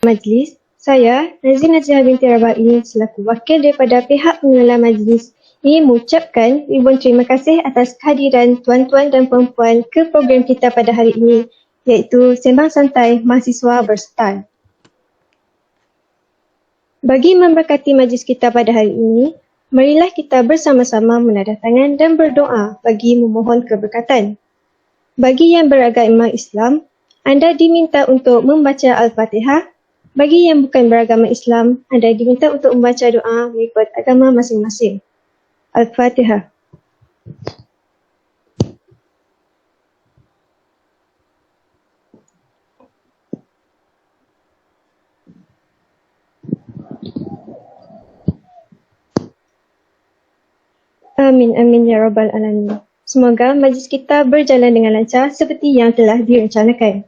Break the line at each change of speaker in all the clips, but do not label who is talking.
Majlis, saya, Nazrin Naziha binti Rabai selaku wakil daripada pihak pengelola majlis ingin mengucapkan ribuan terima kasih atas kehadiran tuan-tuan dan puan-puan ke program kita pada hari ini, iaitu Sembang Santai Mahasiswa Versatile. Bagi memberkati majlis kita pada hari ini, marilah kita bersama-sama menadah tangan dan berdoa bagi memohon keberkatan. Bagi yang beragama Islam, anda diminta untuk membaca Al-Fatihah. Bagi yang bukan beragama Islam, anda diminta untuk membaca doa mengikut agama masing-masing. Al-Fatihah. Amin, amin ya rabbal alamin. Semoga majlis kita berjalan dengan lancar seperti yang telah direncanakan.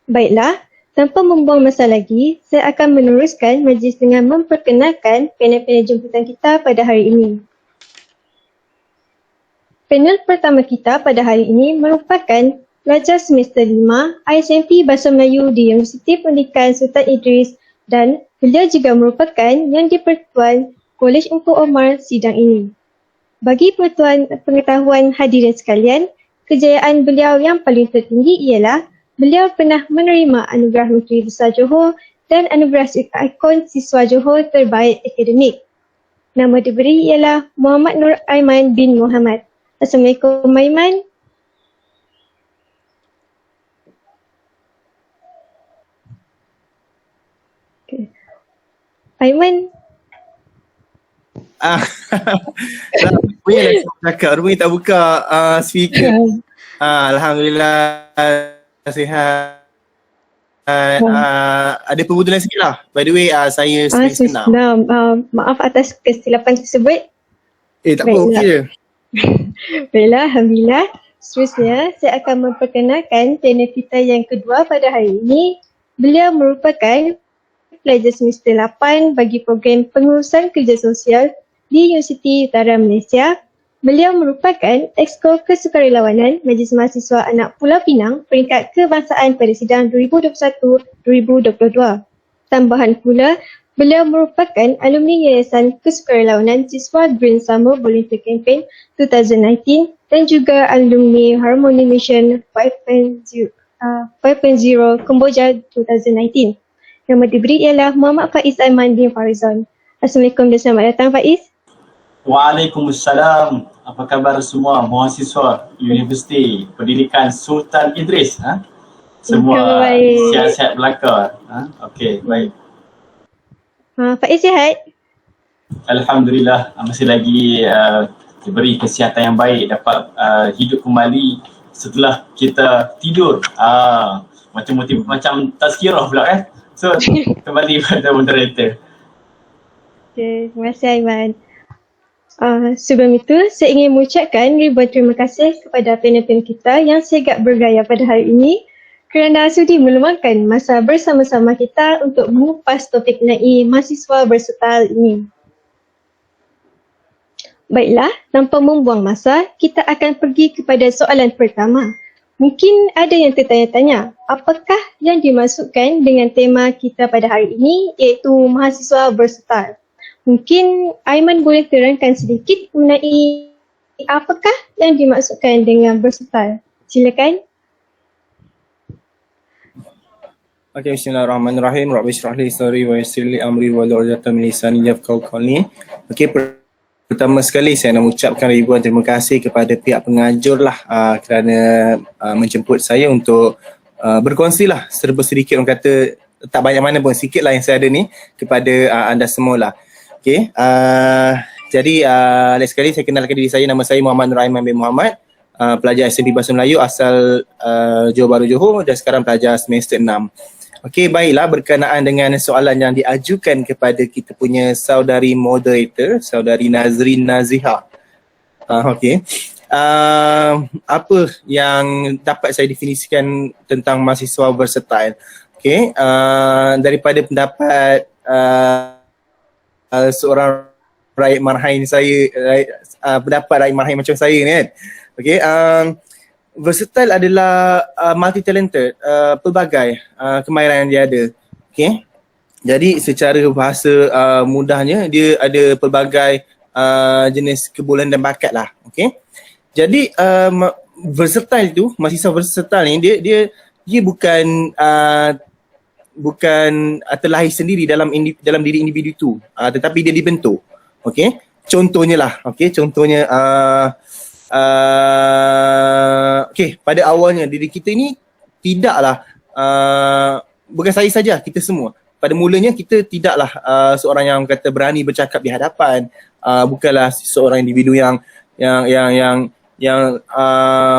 Baiklah, tanpa membuang masa lagi, saya akan meneruskan majlis dengan memperkenalkan panel-panel jemputan kita pada hari ini. Panel pertama kita pada hari ini merupakan pelajar semester 5 ISMP Bahasa Melayu di Universiti Pendidikan Sultan Idris dan beliau juga merupakan yang di-Pertuan Kolej Engku Omar sidang ini. Bagi pengetahuan hadirin sekalian, kejayaan beliau yang paling tertinggi ialah beliau pernah menerima anugerah Menteri Besar Johor dan anugerah ikon siswa Johor terbaik akademik. Nama diberi ialah Muhammad Nur Aiman bin Muhammad. Assalamualaikum Aiman. Okay. Aiman.
Boleh cakap, rupanya tak buka speaker. Alhamdulillah sihat. Ada perbudalan sikit lah. By the way, saya semester 6.
Maaf atas kesilapan tersebut.
Tak apa, okey je.
Baiklah, Alhamdulillah. Seterusnya, saya akan memperkenalkan panel kita yang kedua pada hari ini. Beliau merupakan pelajar semester 8 bagi program pengurusan kerja sosial di Universiti Utara Malaysia. Beliau merupakan Exco Kesukarelawanan Majlis Mahasiswa Anak Pulau Pinang peringkat kebangsaan pada sidang 2021-2022. Tambahan pula, beliau merupakan alumni Yayasan Kesukarelawanan Siswa Green Summer Volunteer Campaign 2019 dan juga alumni Harmony Mission 5.0 Kamboja 2019. Nama diberi ialah Muhammad Faiz Aiman bin Farizon. Assalamualaikum dan selamat datang Faiz.
Waalaikumsalam. Apa khabar semua mahasiswa Universiti Pendidikan Sultan Idris? Semua sihat-sihat belaka. Okey, baik.
Faiz sihat?
Alhamdulillah, masih lagi diberi kesihatan yang baik, dapat hidup kembali setelah kita tidur. Macam tazkirah pula kan. So, kembali pada moderator.
Okay, terima kasih Aiman. Sebelum itu, saya ingin mengucapkan ribuan terima kasih kepada panel-panel kita yang sigap bergaya pada hari ini kerana sudi meluangkan masa bersama-sama kita untuk mengupas topik mengenai mahasiswa versatile ini. Baiklah, tanpa membuang masa, kita akan pergi kepada soalan pertama. Mungkin ada yang tertanya-tanya, apakah yang dimaksudkan dengan tema kita pada hari ini iaitu mahasiswa versatile? Mungkin Aiman boleh terangkan sedikit mengenai apakah yang dimaksudkan dengan versatile. Silakan.
Okay, bismillahirrahmanirrahim. Rabbi shrah li sadri wa yassir li amri wahlul 'uqdatam min lisani yafqahu qawli. Okay, pertama sekali saya nak ucapkan ribuan terima kasih kepada pihak pengajar lah kerana menjemput saya untuk berkongsi lah serba sedikit, orang kata tak banyak mana pun, sikit lah yang saya ada ni kepada anda semua lah. Okay, jadi last sekali saya kenalkan diri saya. Nama saya Muhammad Nur Aiman bin Muhammad, pelajar SMP Bahasa Melayu asal Johor Bahru Johor dan sekarang pelajar semester 6. Okay, baiklah, berkenaan dengan soalan yang diajukan kepada kita punya saudari moderator, saudari Nazrin Naziha. Okay, apa yang dapat saya definisikan tentang mahasiswa versatile? Okay, daripada pendapat seorang rakyat marhain saya, pendapat rakyat marhain macam saya ni kan. Okay, versatile adalah multi-talented, pelbagai kemahiran yang dia ada. Okay. Jadi secara bahasa mudahnya dia ada pelbagai jenis kebolehan dan bakat lah. Okay. Jadi versatile tu, mahasiswa versatile ni dia bukan terlahir sendiri dalam diri individu tu, tetapi dia dibentuk. Okay. Contohnya lah, contohnya pada awalnya diri kita ni tidaklah bukan saya saja, kita semua. Pada mulanya kita tidaklah seorang yang kata berani bercakap di hadapan, bukanlah seorang individu yang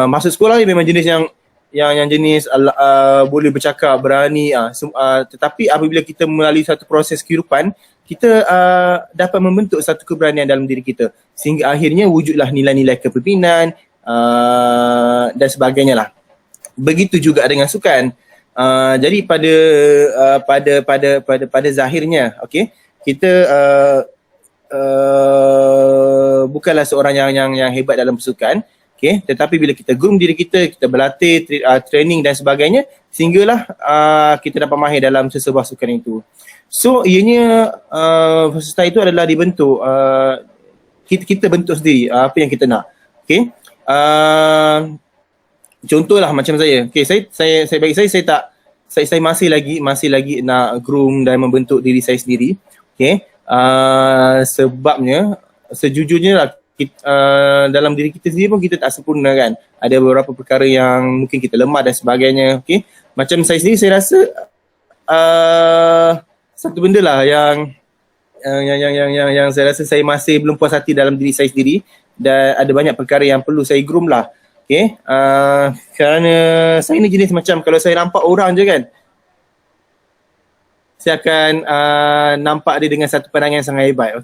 masuk sekolah ni memang jenis yang jenis boleh bercakap, berani, tetapi apabila kita melalui satu proses kehidupan, kita dapat membentuk satu keberanian dalam diri kita sehingga akhirnya wujudlah nilai-nilai kepimpinan dan sebagainya lah. Begitu juga dengan sukan. Jadi pada zahirnya, kita bukanlah seorang yang hebat dalam bersukan, tetapi bila kita groom diri kita berlatih, training dan sebagainya, sehinggalah kita dapat mahir dalam sesebuah sukan itu. So ianya versatile itu adalah dibentuk, kita bentuk sendiri apa yang kita nak. Contohlah macam saya. Saya masih lagi nak groom dan membentuk diri saya sendiri. Sebabnya sejujurnya lah, dalam diri kita sendiri pun kita tak sempurna kan. Ada beberapa perkara yang mungkin kita lemah dan sebagainya. Macam saya sendiri, saya rasa satu benda lah yang saya rasa saya masih belum puas hati dalam diri saya sendiri, dan ada banyak perkara yang perlu saya groom lah. Kerana saya ni jenis macam kalau saya nampak orang je kan, saya akan nampak dia dengan satu pandangan yang sangat hebat.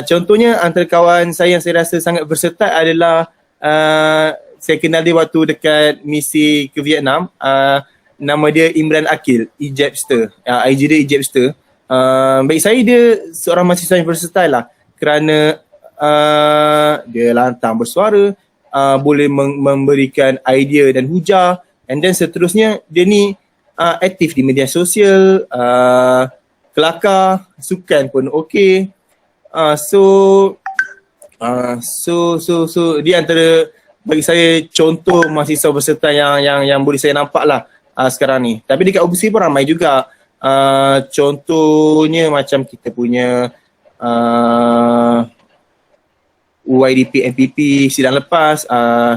Contohnya antara kawan saya yang saya rasa sangat versatile adalah saya kenal dia waktu dekat misi ke Vietnam. Nama dia Imran Akil, Ejapster. IG dia Ejapster. Bagi saya dia seorang mahasiswa yang versatile lah, kerana dia lantang bersuara, boleh memberikan idea dan hujah, and then seterusnya dia ni aktif di media sosial, kelakar, sukan pun okey. So dia antara bagi saya contoh mahasiswa versatile yang boleh saya nampak lah sekarang ni. Tapi dekat overseas pun ramai juga. Contohnya macam kita punya YDP MPP sidang lepas,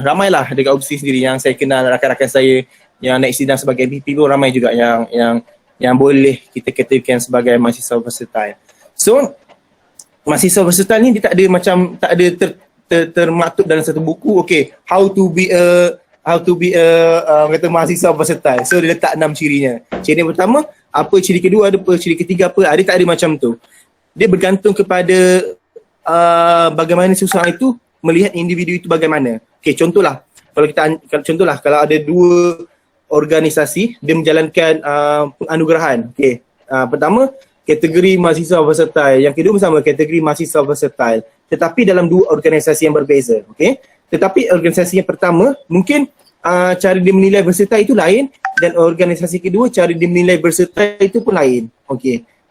ramailah dekat overseas sendiri yang saya kenal, rakan-rakan saya yang naik sidang sebagai MPP pun ramai juga yang boleh kita katakan sebagai mahasiswa versatile. So mahasiswa versatile ni dia tak ada termaktub dalam satu buku, how to be kata mahasiswa versatile. So dia letak 6 cirinya. Ciri yang pertama, apa ciri kedua, ada apa ciri ketiga apa, dia tak ada macam tu. Dia bergantung kepada bagaimana seseorang itu melihat individu itu bagaimana. Contohlah kalau ada dua organisasi dia menjalankan penganugerahan. Pertama kategori mahasiswa versatile, yang kedua bersama kategori mahasiswa versatile, tetapi dalam dua organisasi yang berbeza. Tetapi organisasi yang pertama mungkin cara dia menilai versatile itu lain, dan organisasi kedua cara dia menilai versatile itu pun lain.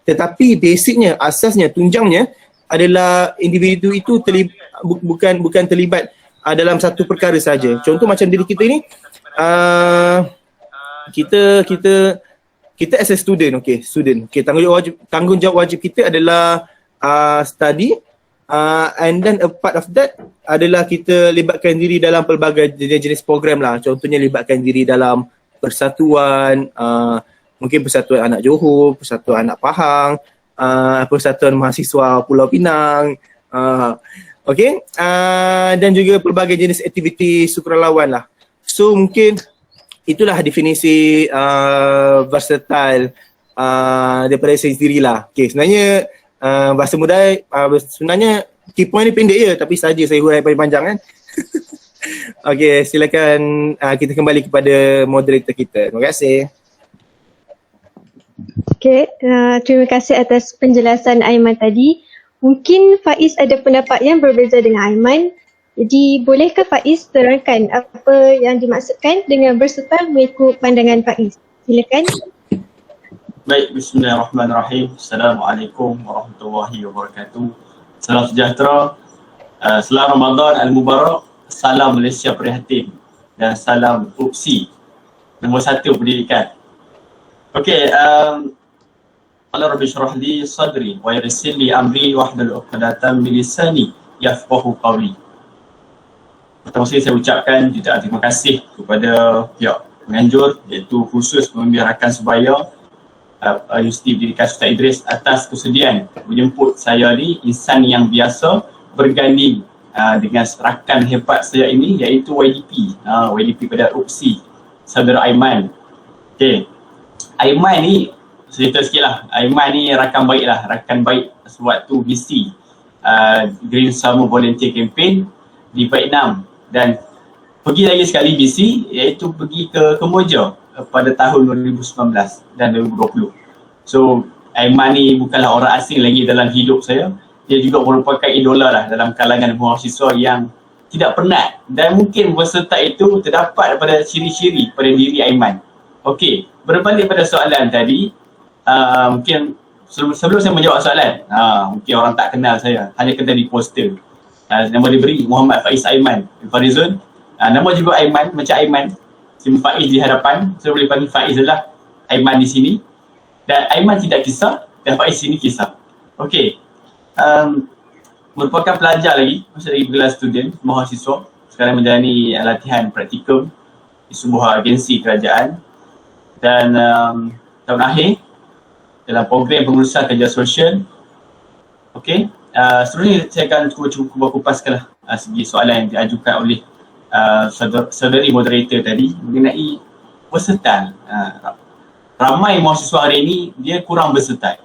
Tetapi basicnya, asasnya, tunjangnya adalah individu itu bukan terlibat dalam satu perkara saja. Contoh macam diri kita ni, kita as a student, tanggungjawab wajib kita adalah study, and then a part of that adalah kita libatkan diri dalam pelbagai jenis program lah. Contohnya libatkan diri dalam persatuan, mungkin Persatuan Anak Johor, Persatuan Anak Pahang, Persatuan Mahasiswa Pulau Pinang, dan juga pelbagai jenis aktiviti sukarelawan lah. So mungkin itulah definisi versatile daripada saya sendirilah. Sebenarnya bahasa mudah, sebenarnya key point ni pendek je, tapi saja saya huraikan panjang kan. Silakan kita kembali kepada moderator kita. Terima kasih.
Terima kasih atas penjelasan Aiman tadi. Mungkin Faiz ada pendapat yang berbeza dengan Aiman. Jadi bolehkah Faiz terangkan apa yang dimaksudkan dengan versatile mengikut pandangan Faiz? Silakan.
Baik, bismillahirrahmanirrahim. Assalamualaikum warahmatullahi wabarakatuh. Salam sejahtera. Salam Ramadan Al-Mubarak. Salam Malaysia Prihatin. Dan salam UPSI. Nombor 1 pendidikan. Okey, qala rabbi shrah li sadri wa yassir li amri wahlul 'uqdatam min lisani yafqahu qawli. Pertama sekali saya ucapkan jutaan terima kasih kepada pihak penganjur, iaitu khusus pembimbing rakan sebaya Universiti Pendidikan Sultan Idris atas kesediaan menjemput saya ni, insan yang biasa berganding dengan rakan hebat saya ini, iaitu YDP pada UPSI, saudara Aiman. Okey, Aiman ni cerita sikit lah. Aiman ni rakan baik sewaktu BC Green Summer Volunteer Campaign di Vietnam, dan pergi lagi sekali BC, iaitu pergi ke Kemboja pada tahun 2019 dan 2020. So Aiman ni bukanlah orang asing lagi dalam hidup saya. Dia juga merupakan idola lah dalam kalangan mahasiswa yang tidak penat, dan mungkin peserta itu terdapat pada ciri-ciri pada diri Aiman. Okey, berbalik pada soalan tadi, mungkin sebelum saya menjawab soalan, mungkin orang tak kenal saya, hanya kenal di poster. Nama dia beri Muhammad Faiz Aiman Farizun. Nama juga Aiman, macam Aiman. Si Faiz di hadapan, saya boleh panggil Faiz lah. Aiman di sini. Dan Aiman tidak kisah, dan Faiz sini kisah. Okey. Merupakan pelajar lagi, masih lagi bergelar student, mahasiswa. Sekarang menjalani latihan praktikum di sebuah agensi kerajaan. Dan tahun akhir dalam program pengurusan kerja sosial. Okey. Seterusnya saya akan cuba kupaskanlah segi soalan yang diajukan oleh saudari moderator tadi mengenai versatile. Ramai mahasiswa hari ini dia kurang versatile.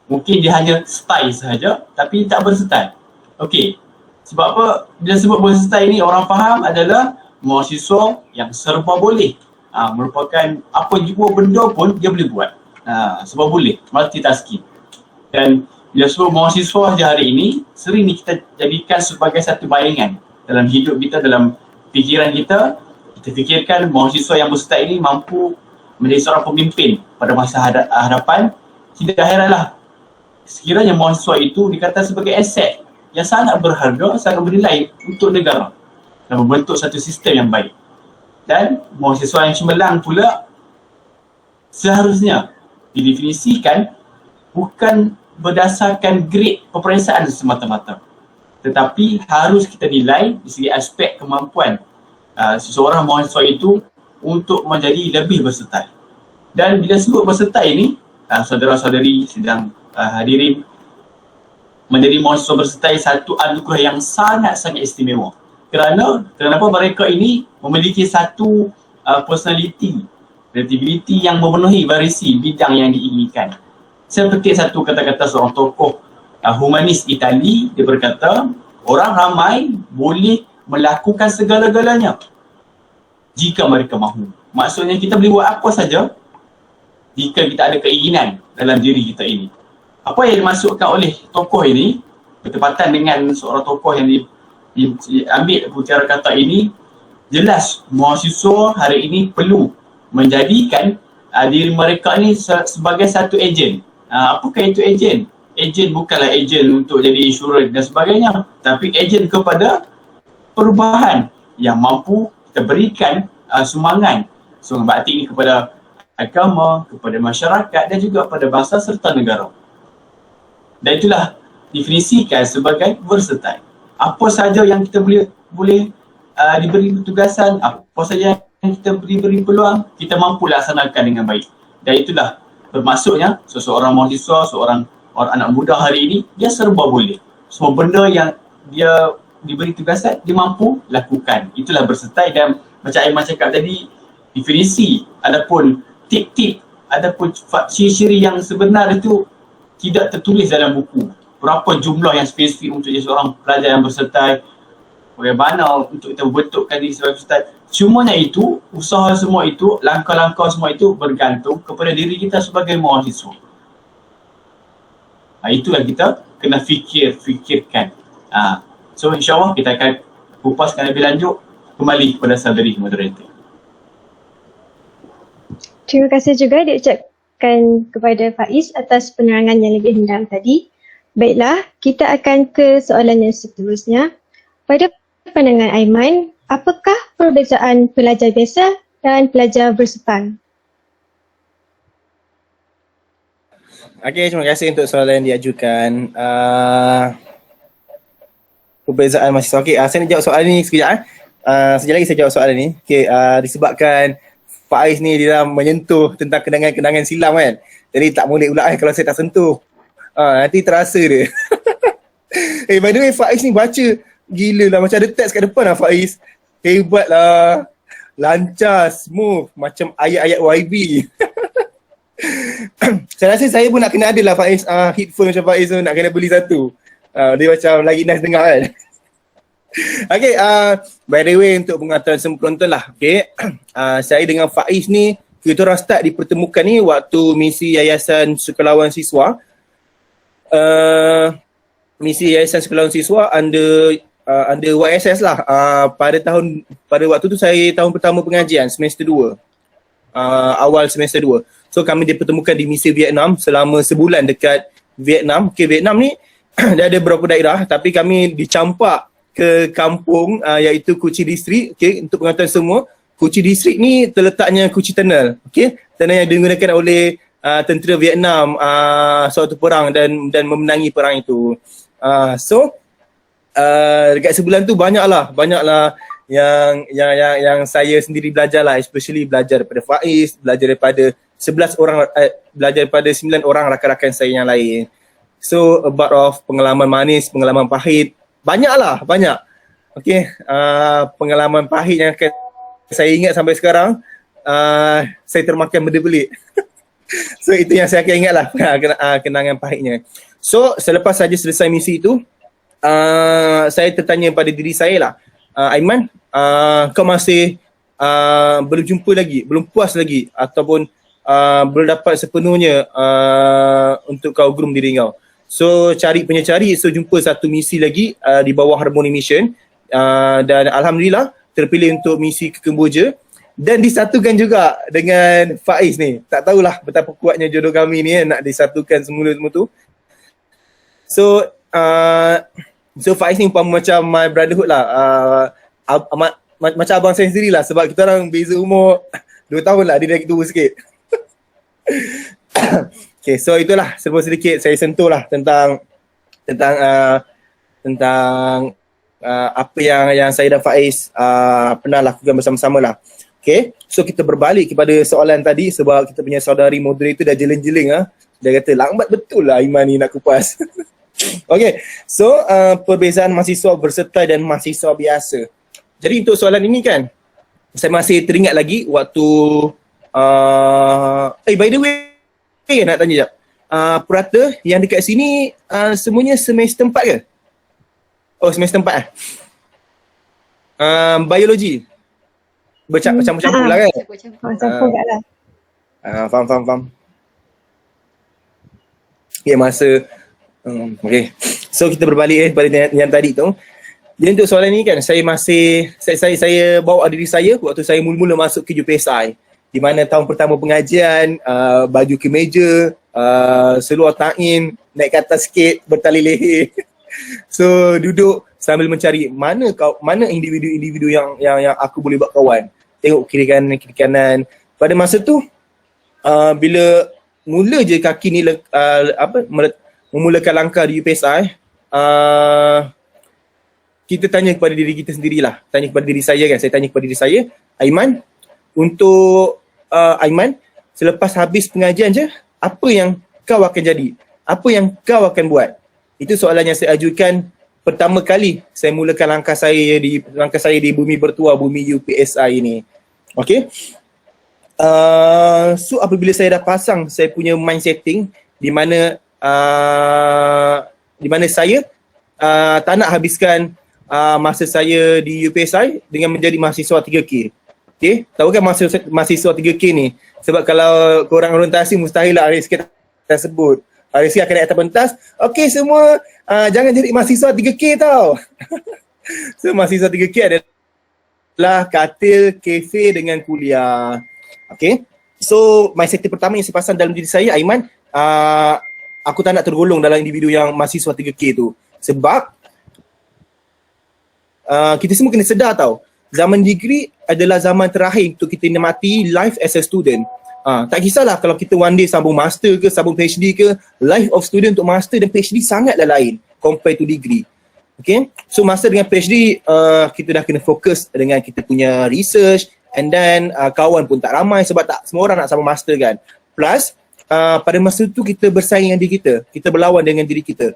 Mungkin dia hanya style sahaja tapi tak versatile. Okey. Sebab apa? Bila sebut versatile ni, orang faham adalah mahasiswa yang serba boleh. Merupakan apa jua benda pun dia boleh buat. Sebab boleh, multitasking. Dan bila sebut mahasiswa di hari ini, sering ni kita jadikan sebagai satu bayangan dalam hidup kita, dalam fikiran kita. Kita fikirkan mahasiswa yang versatile ini mampu menjadi seorang pemimpin pada masa hadapan. Tidak heranlah sekiranya mahasiswa itu dikatakan sebagai aset yang sangat berharga, sangat bernilai untuk negara dan membentuk satu sistem yang baik. Dan mahasiswa yang cemerlang pula seharusnya didefinisikan bukan berdasarkan grade peperiksaan semata-mata, tetapi harus kita nilai di segi aspek kemampuan seseorang mahasiswa itu untuk menjadi lebih versatile. Dan bila sebut versatile ini, saudara-saudari sedang hadirin, menjadi mahasiswa versatile satu anugerah yang sangat-sangat istimewa. Kenapa mereka ini memiliki satu personality, creativity yang memenuhi variasi bidang yang diinginkan. Saya petik satu kata-kata seorang tokoh humanis Itali. Dia berkata, orang ramai boleh melakukan segala-galanya jika mereka mahu. Maksudnya kita boleh buat apa saja jika kita ada keinginan dalam diri kita ini. Apa yang dimasukkan oleh tokoh ini bertepatan dengan seorang tokoh yang diambil putiara kata ini. Jelas mahasiswa hari ini perlu menjadikan diri mereka ni sebagai satu ejen. Apakah itu ejen? Ejen bukanlah ejen untuk jadi insurans dan sebagainya, tapi ejen kepada perubahan yang mampu kita berikan sumbangan bakti ini kepada agama, kepada masyarakat dan juga kepada bangsa serta negara. Dan itulah definisikan sebagai versatile. Apa saja yang kita boleh diberi tugasan, apa saja yang kita diberi peluang, kita mampu laksanakan dengan baik. Dan itulah bermaksudnya seseorang mahasiswa, seorang anak muda hari ini, dia serba boleh. Semua benda yang dia diberi tugasan, dia mampu lakukan. Itulah versatile. Dan macam Aiman cakap tadi, definisi, adapun tip-tip, adapun ciri-ciri yang sebenar itu tidak tertulis dalam buku. Berapa jumlah yang spesifik untuk jadi seorang pelajar yang versatile, bagaimana untuk kita membentukkan diri sebagai versatile. Semuanya itu, usaha semua itu, langkah-langkah semua itu bergantung kepada diri kita sebagai mahasiswa. Itulah kita kena fikirkan. So insyaAllah kita akan kupaskan lebih lanjut kembali kepada saudari moderator.
Terima kasih juga diucapkan ucapkan kepada Faiz atas penerangan yang lebih mendalam tadi. Baiklah, kita akan ke soalan yang seterusnya. Pada pandangan Aiman, apakah perbezaan pelajar biasa dan pelajar bersukan?
Okey, terima kasih untuk soalan yang diajukan. Perbezaan mahasiswa. Okey, saya nak jawab soalan ni sekejap. Sekejap lagi saya jawab soalan ni. Okey, disebabkan Faiz ni dia dah menyentuh tentang kenangan-kenangan silam kan. Jadi tak boleh pula kalau saya tak sentuh. Nanti terasa dia. By the way, Faiz ni baca gila lah. Macam ada teks kat depan lah Faiz. Hebat lah. Lancar, smooth. Macam ayat-ayat YB. Saya rasa saya pun nak kena ada lah Faiz. Headphone macam Faiz tu nak kena beli satu. Dia macam lagi nice dengar kan. Okay, by the way untuk pengetahuan semua penonton lah. Okay, saya dengan Faiz ni, kita orang start dipertemukan ni waktu misi Yayasan Sukarlawan Siswa. Misi Yayasan Sukarlawan Siswa under YSS lah. Pada waktu tu saya tahun pertama pengajian, semester 2. Awal semester 2. So kami dipertemukan di misi Vietnam selama sebulan dekat Vietnam. Okay, Vietnam ni dia ada beberapa daerah tapi kami dicampak ke kampung iaitu Cu Chi District. Okay, untuk pengetahuan semua, Cu Chi District ni terletaknya Cu Chi Tunnel. Okay, tunnel yang digunakan oleh tentera Vietnam suatu perang dan memenangi perang itu. Dekat sebulan tu banyaklah yang saya sendiri belajar lah, especially belajar daripada Faiz, belajar daripada 11 orang, belajar daripada 9 orang rakan-rakan saya yang lain. So about of pengalaman manis, pengalaman pahit, banyak. Okay, pengalaman pahit yang saya ingat sampai sekarang, saya termakan benda pelik. So itu yang saya akan ingat lah, kenangan pahitnya. So selepas saja selesai misi itu, saya tertanya pada diri saya lah, Aiman, kau masih belum jumpa lagi, belum puas lagi ataupun belum dapat sepenuhnya untuk kau groom diri kau. So cari, so jumpa satu misi lagi di bawah Harmony Mission, dan Alhamdulillah terpilih untuk misi ke Kemboja dan disatukan juga dengan Faiz ni. Tak tahulah betapa kuatnya jodoh kami ni nak disatukan semua tu. So Faiz ni umpama macam my brotherhood lah, macam abang saya sendiri lah, sebab kita orang beza umur 2 tahun lah, dia lagi tua sikit. Okay, so itulah sedikit saya sentuh lah tentang apa yang saya dan Faiz pernah lakukan bersama-sama lah. Okay, so kita berbalik kepada soalan tadi sebab kita punya saudari moderator dah jeling-jeling dia kata lambat betul lah Aiman ni nak kupas. Okay, so perbezaan mahasiswa berserta dan mahasiswa biasa. Jadi untuk soalan ini kan, saya masih teringat lagi waktu by the way, nak tanya sekejap. Purata yang dekat sini semuanya semester 4 ke? Oh, semester 4 biologi. Bercampur-campur lah kan?
Campur kat lah.
Faham. Okay, masa okay. So kita berbalik pada yang tadi tu. Jadi untuk soalan ni kan, saya bawa diri saya waktu saya mula-mula masuk ke UPSI, di mana tahun pertama pengajian, baju kemeja, seluar ta'in, naik ke atas sikit, bertali leher. So duduk sambil mencari mana individu-individu yang aku boleh buat kawan. Tengok kiri kanan. Pada masa tu bila mula je kaki ni memulakan langkah di UPSI, kita tanya kepada diri kita sendirilah. Tanya kepada diri saya kan. Saya tanya kepada diri saya, Aiman, untuk Aiman, selepas habis pengajian je, apa yang kau akan jadi? Apa yang kau akan buat? Itu soalan yang saya ajukan pertama kali saya mulakan langkah saya di bumi bertuah, bumi UPSI ini. Okay. So apabila saya dah pasang saya punya mind setting di mana saya tak nak habiskan masa saya di UPSI dengan menjadi mahasiswa 3K. Okay, tahu kan mahasiswa 3K ni? Sebab kalau korang orientasi mustahil lah RSK tak sebut. RSK akan naik atas pentas. Okay semua, jangan jadi mahasiswa 3K tau. So mahasiswa 3K adalah katil, kafe dengan kuliah. Okay, So mindset pertama yang saya pasang dalam diri saya, Aiman, aku tak nak tergolong dalam individu yang mahasiswa 3K tu. Sebab kita semua kena sedar tau, zaman degree adalah zaman terakhir untuk kita nikmati life as a student. Tak kisahlah kalau kita one day sambung master ke, sambung PhD ke, life of student untuk master dan PhD sangatlah lain compare to degree. Okay, so master dengan PhD kita dah kena fokus dengan kita punya research, and then kawan pun tak ramai sebab tak semua orang nak sambung master kan. Plus pada masa tu kita bersaing dengan diri kita, kita berlawan dengan diri kita,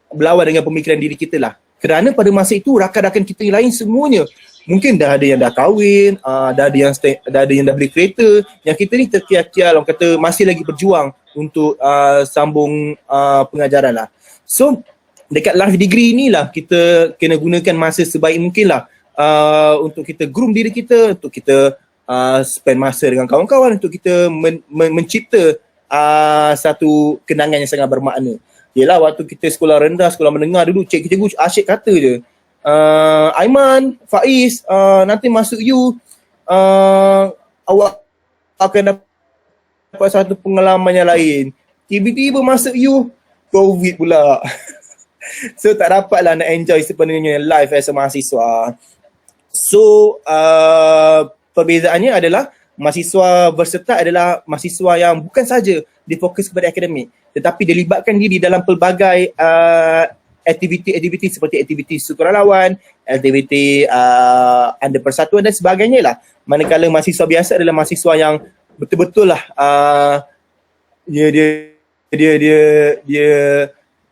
berlawan dengan pemikiran diri kita lah. Kerana pada masa itu rakan-rakan kita yang lain semuanya mungkin dah ada yang dah kahwin, dah ada yang dah beli kereta, yang kita ni terkial-kial, orang kata masih lagi berjuang untuk sambung pengajaran lah. So dekat life degree ni lah kita kena gunakan masa sebaik mungkin lah untuk kita groom diri kita, untuk kita spend masa dengan kawan-kawan, untuk kita mencipta satu kenangan yang sangat bermakna. Yelah, waktu kita sekolah rendah, sekolah menengah dulu, cikgu asyik kata je, Aiman, Faiz, nanti masuk you, awak akan dapat satu pengalaman yang lain. Tiba-tiba masuk you, COVID pula. So tak dapatlah nak enjoy sepenuhnya life as a mahasiswa. So perbezaannya adalah mahasiswa versatile adalah mahasiswa yang bukan saja difokus kepada akademik, tetapi dilibatkan diri dalam pelbagai aktiviti-aktiviti seperti aktiviti sukarelawan, aktiviti under persatuan dan sebagainya lah. Manakala mahasiswa biasa adalah mahasiswa yang betul-betul lah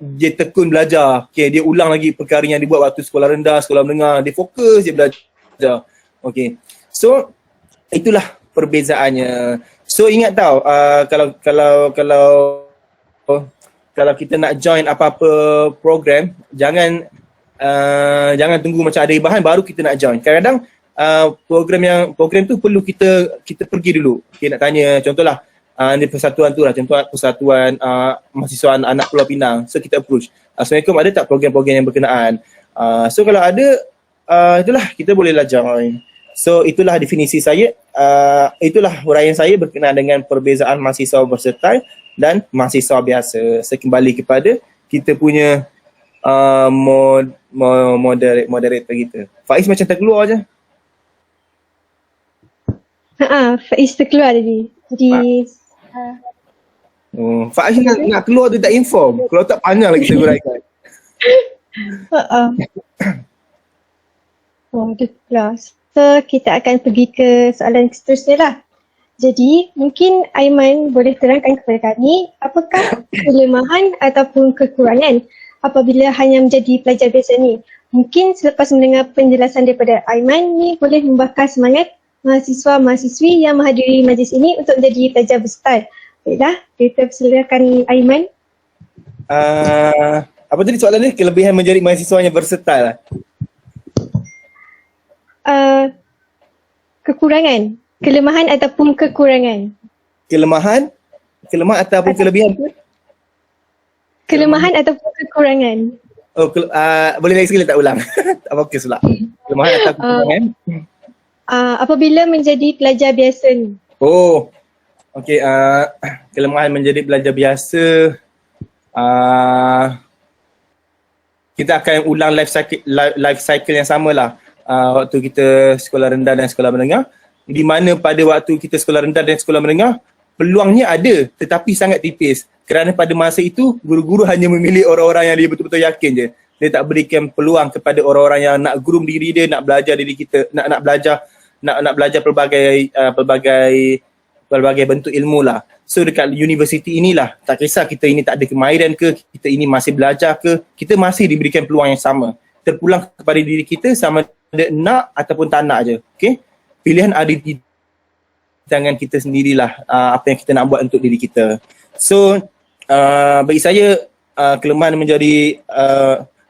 dia tekun belajar. Okay, dia ulang lagi perkara yang dibuat waktu sekolah rendah, sekolah menengah. Dia fokus je belajar. Okay, so itulah perbezaannya. So ingat tau, kalau kita nak join apa-apa program, jangan tunggu macam ada bahan baru kita nak join. Kadang-kadang program tu perlu kita pergi dulu. Okay, nak tanya contohlah di persatuan tu lah, contoh persatuan mahasiswa anak Pulau Pinang. So kita approach, Assalamualaikum, ada tak program-program yang berkenaan? So kalau ada, itulah kita bolehlah join. So itulah definisi saya, itulah huraian saya berkenaan dengan perbezaan mahasiswa versatile dan mahasiswa biasa. Saya kembali kepada kita punya moderator kita. Faiz macam terkeluar je.
Faiz terkeluar tadi. Jadi
Faiz nak keluar tu tak inform. Kalau tak panjang lagi saya huraikan.
Dia keluar. So kita akan pergi ke soalan seterusnya lah. Jadi mungkin Aiman boleh terangkan kepada kami apakah kelemahan ataupun kekurangan apabila hanya menjadi pelajar biasa ni. Mungkin selepas mendengar penjelasan daripada Aiman ni boleh membakar semangat mahasiswa-mahasiswi yang menghadiri majlis ini untuk menjadi pelajar versatile. Baiklah, kita persilakan Aiman.
Apa tadi soalan ni? Kelebihan menjadi mahasiswa yang versatile?
Kekurangan, kelemahan ataupun kekurangan.
Kelemahan ataupun kelebihan tu?
Kelemahan ataupun kekurangan.
Boleh lagi sekali tak ulang? Tak fokus pula. Kelemahan atau kekurangan?
Apabila menjadi pelajar biasa ni.
Oh, okey. Kelemahan menjadi pelajar biasa, kita akan ulang life cycle yang sama lah. Waktu kita sekolah rendah dan sekolah menengah, di mana pada waktu kita sekolah rendah dan sekolah menengah peluangnya ada tetapi sangat tipis, kerana pada masa itu guru-guru hanya memilih orang-orang yang dia betul-betul yakin je. Dia tak berikan peluang kepada orang-orang yang nak groom diri dia, nak belajar diri kita, nak belajar pelbagai bentuk ilmu lah. So dekat universiti inilah, tak kisah kita ini tak ada kemahiran ke, kita ini masih belajar ke, kita masih diberikan peluang yang sama. Terpulang kepada diri kita sama ada nak ataupun tak nak je. Okay? Pilihan ada di tangan kita sendirilah, apa yang kita nak buat untuk diri kita. So bagi saya kelemahan menjadi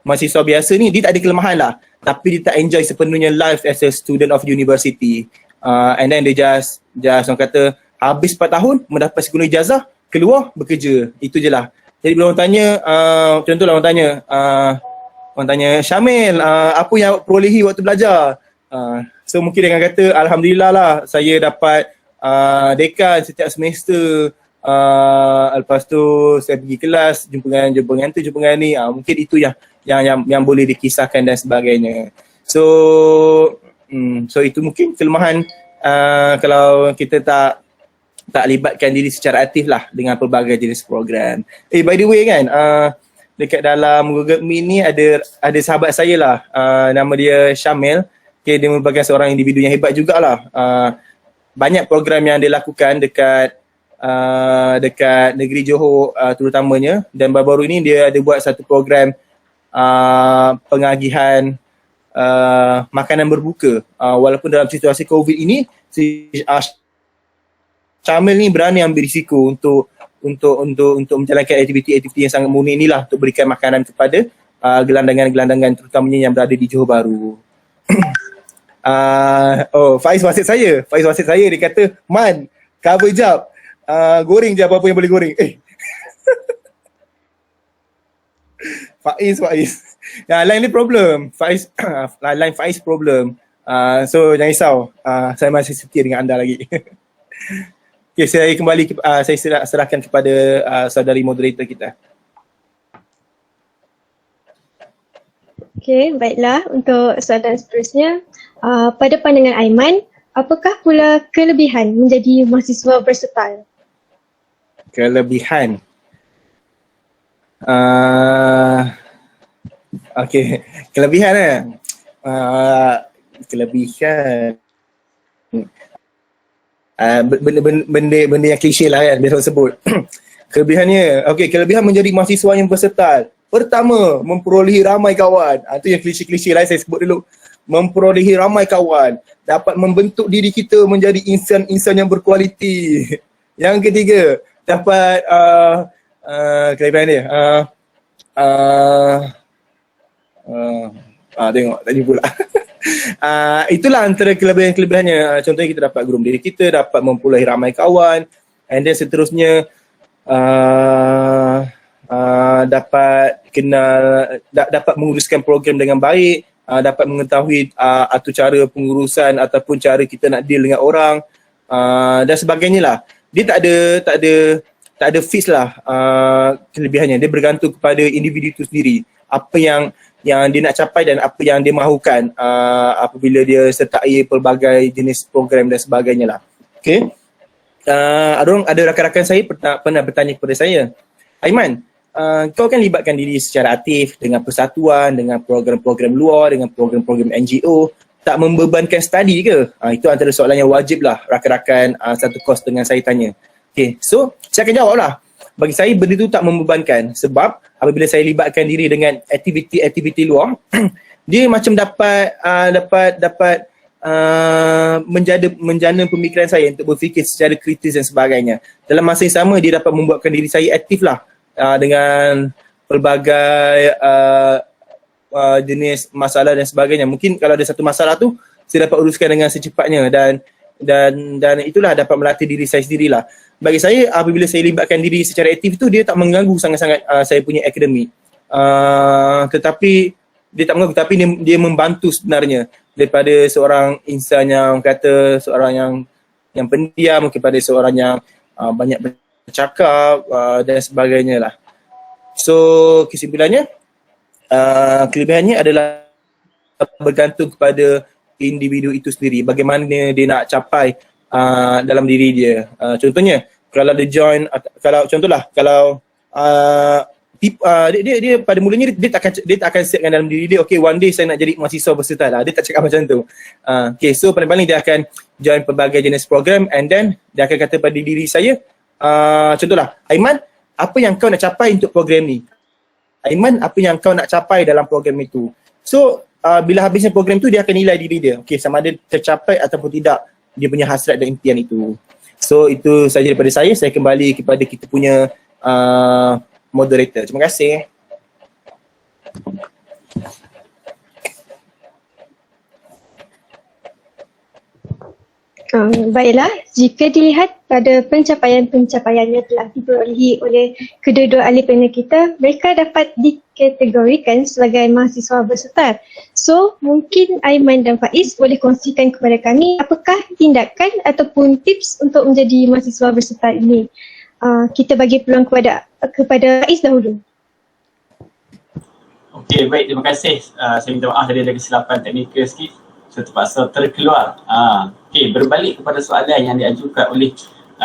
mahasiswa biasa ni, dia tak ada kelemahan lah, tapi dia tak enjoy sepenuhnya life as a student of university. And then dia just orang kata habis 4 tahun mendapat sepenuh ijazah, keluar bekerja. Itu je lah. Jadi bila orang tanya, contohlah orang tanya Syamil, apa yang perolehi waktu belajar? So mungkin dia akan kata, Alhamdulillah lah saya dapat dekan setiap semester. Lepas tu saya pergi kelas, jumpa dengan tu, jumpa dengan ni. Mungkin itu yang boleh dikisahkan dan sebagainya. So itu mungkin kelemahan kalau kita tak libatkan diri secara aktif lah dengan pelbagai jenis program. By the way kan, dekat dalam Google Meet ni ada sahabat saya lah, nama dia Syamil. Okay, dia merupakan seorang individu yang hebat jugalah. Banyak program yang dia lakukan dekat negeri Johor terutamanya, dan baru-baru ini dia ada buat satu program pengagihan makanan berbuka. Walaupun dalam situasi COVID ini, si Syamil ni berani ambil risiko untuk menjalankan aktiviti-aktiviti yang sangat murni inilah, untuk berikan makanan kepada gelandangan-gelandangan terutamanya yang berada di Johor Bahru. Faiz wasit saya dia kata, "Man, cover jap. Goreng je apa-apa yang boleh goreng." Faiz. Line ni problem. Line Faiz problem. So jangan risau. Saya masih setia dengan anda lagi. Okay, saya kembali saya serahkan kepada saudari moderator kita.
Okey, baiklah. Untuk soalan seterusnya, pada pandangan Aiman, apakah pula kelebihan menjadi mahasiswa versatile?
Kelebihan. Okey, kelebihan kelebihan. Benda yang klise lah kan, biasa sebut. Kelebihannya, kelebihan menjadi mahasiswa yang versatile. Pertama, memperolehi ramai kawan. Itu yang klise-klise lah saya sebut dulu. Memperolehi ramai kawan. Dapat membentuk diri kita menjadi insan-insan yang berkualiti. Yang ketiga, dapat kelebihan dia. Tengok, tadi pula. Itulah antara kelebihannya. Contohnya kita dapat groom diri kita, dapat memperolehi ramai kawan, and then seterusnya dapat dapat menguruskan program dengan baik, dapat mengetahui atur cara pengurusan ataupun cara kita nak deal dengan orang, dan sebagainya lah. Dia tak ada fix lah kelebihannya. Dia bergantung kepada individu itu sendiri, apa yang dia nak capai dan apa yang dia mahukan apabila dia sertai pelbagai jenis program dan sebagainya lah. Okay. Ada rakan-rakan saya pernah bertanya kepada saya, "Aiman, kau kan libatkan diri secara aktif dengan persatuan, dengan program-program luar, dengan program-program NGO, tak membebankan study ke?" Itu antara soalan yang wajib lah rakan-rakan satu kos dengan saya tanya. Okay, so saya akan jawab lah. Bagi saya benda tu tak membebankan, sebab apabila saya libatkan diri dengan aktiviti-aktiviti luar, dia macam dapat menjana pemikiran saya untuk berfikir secara kritis dan sebagainya. Dalam masa yang sama, dia dapat membuatkan diri saya aktif lah dengan pelbagai jenis masalah dan sebagainya. Mungkin kalau ada satu masalah tu, saya dapat uruskan dengan secepatnya, dan itulah dapat melatih diri saya sendirilah. Bagi saya, apabila saya libatkan diri secara aktif tu, dia tak mengganggu sangat-sangat saya punya akademik. Tetapi dia tak mengganggu, tapi dia membantu sebenarnya, daripada seorang insan yang kata seorang yang pendiam kepada seorang yang banyak bercakap dan sebagainya lah. So kesimpulannya, kelebihannya adalah bergantung kepada individu itu sendiri, bagaimana dia nak capai dalam diri dia. Contohnya, kalau dia join, dia pada mulanya dia tak akan siapkan dalam diri dia, okay, one day saya nak jadi mahasiswa versatile lah. Dia tak cakap macam tu. Okay, so paling-paling dia akan join pelbagai jenis program, and then dia akan kata pada diri saya, contohlah, "Aiman, apa yang kau nak capai untuk program ni? Aiman, apa yang kau nak capai dalam program itu?" So bila habisnya program tu, dia akan nilai diri dia, okay, sama ada tercapai ataupun tidak dia punya hasrat dan impian itu. So itu sahaja daripada saya. Saya kembali kepada kita punya moderator. Terima kasih.
Baiklah, jika dilihat pada pencapaian-pencapaian yang telah diperolehi oleh kedua-dua ahli panel kita, mereka dapat dikategorikan sebagai mahasiswa bersetar. So, mungkin Aiman dan Faiz boleh kongsikan kepada kami apakah tindakan ataupun tips untuk menjadi mahasiswa bersetar ini. Kita bagi peluang kepada Faiz dahulu.
Okey, baik, terima kasih. Saya minta maaf tadi ada kesilapan teknikal sikit. Saya terpaksa terkeluar. Okey, berbalik kepada soalan yang diajukan oleh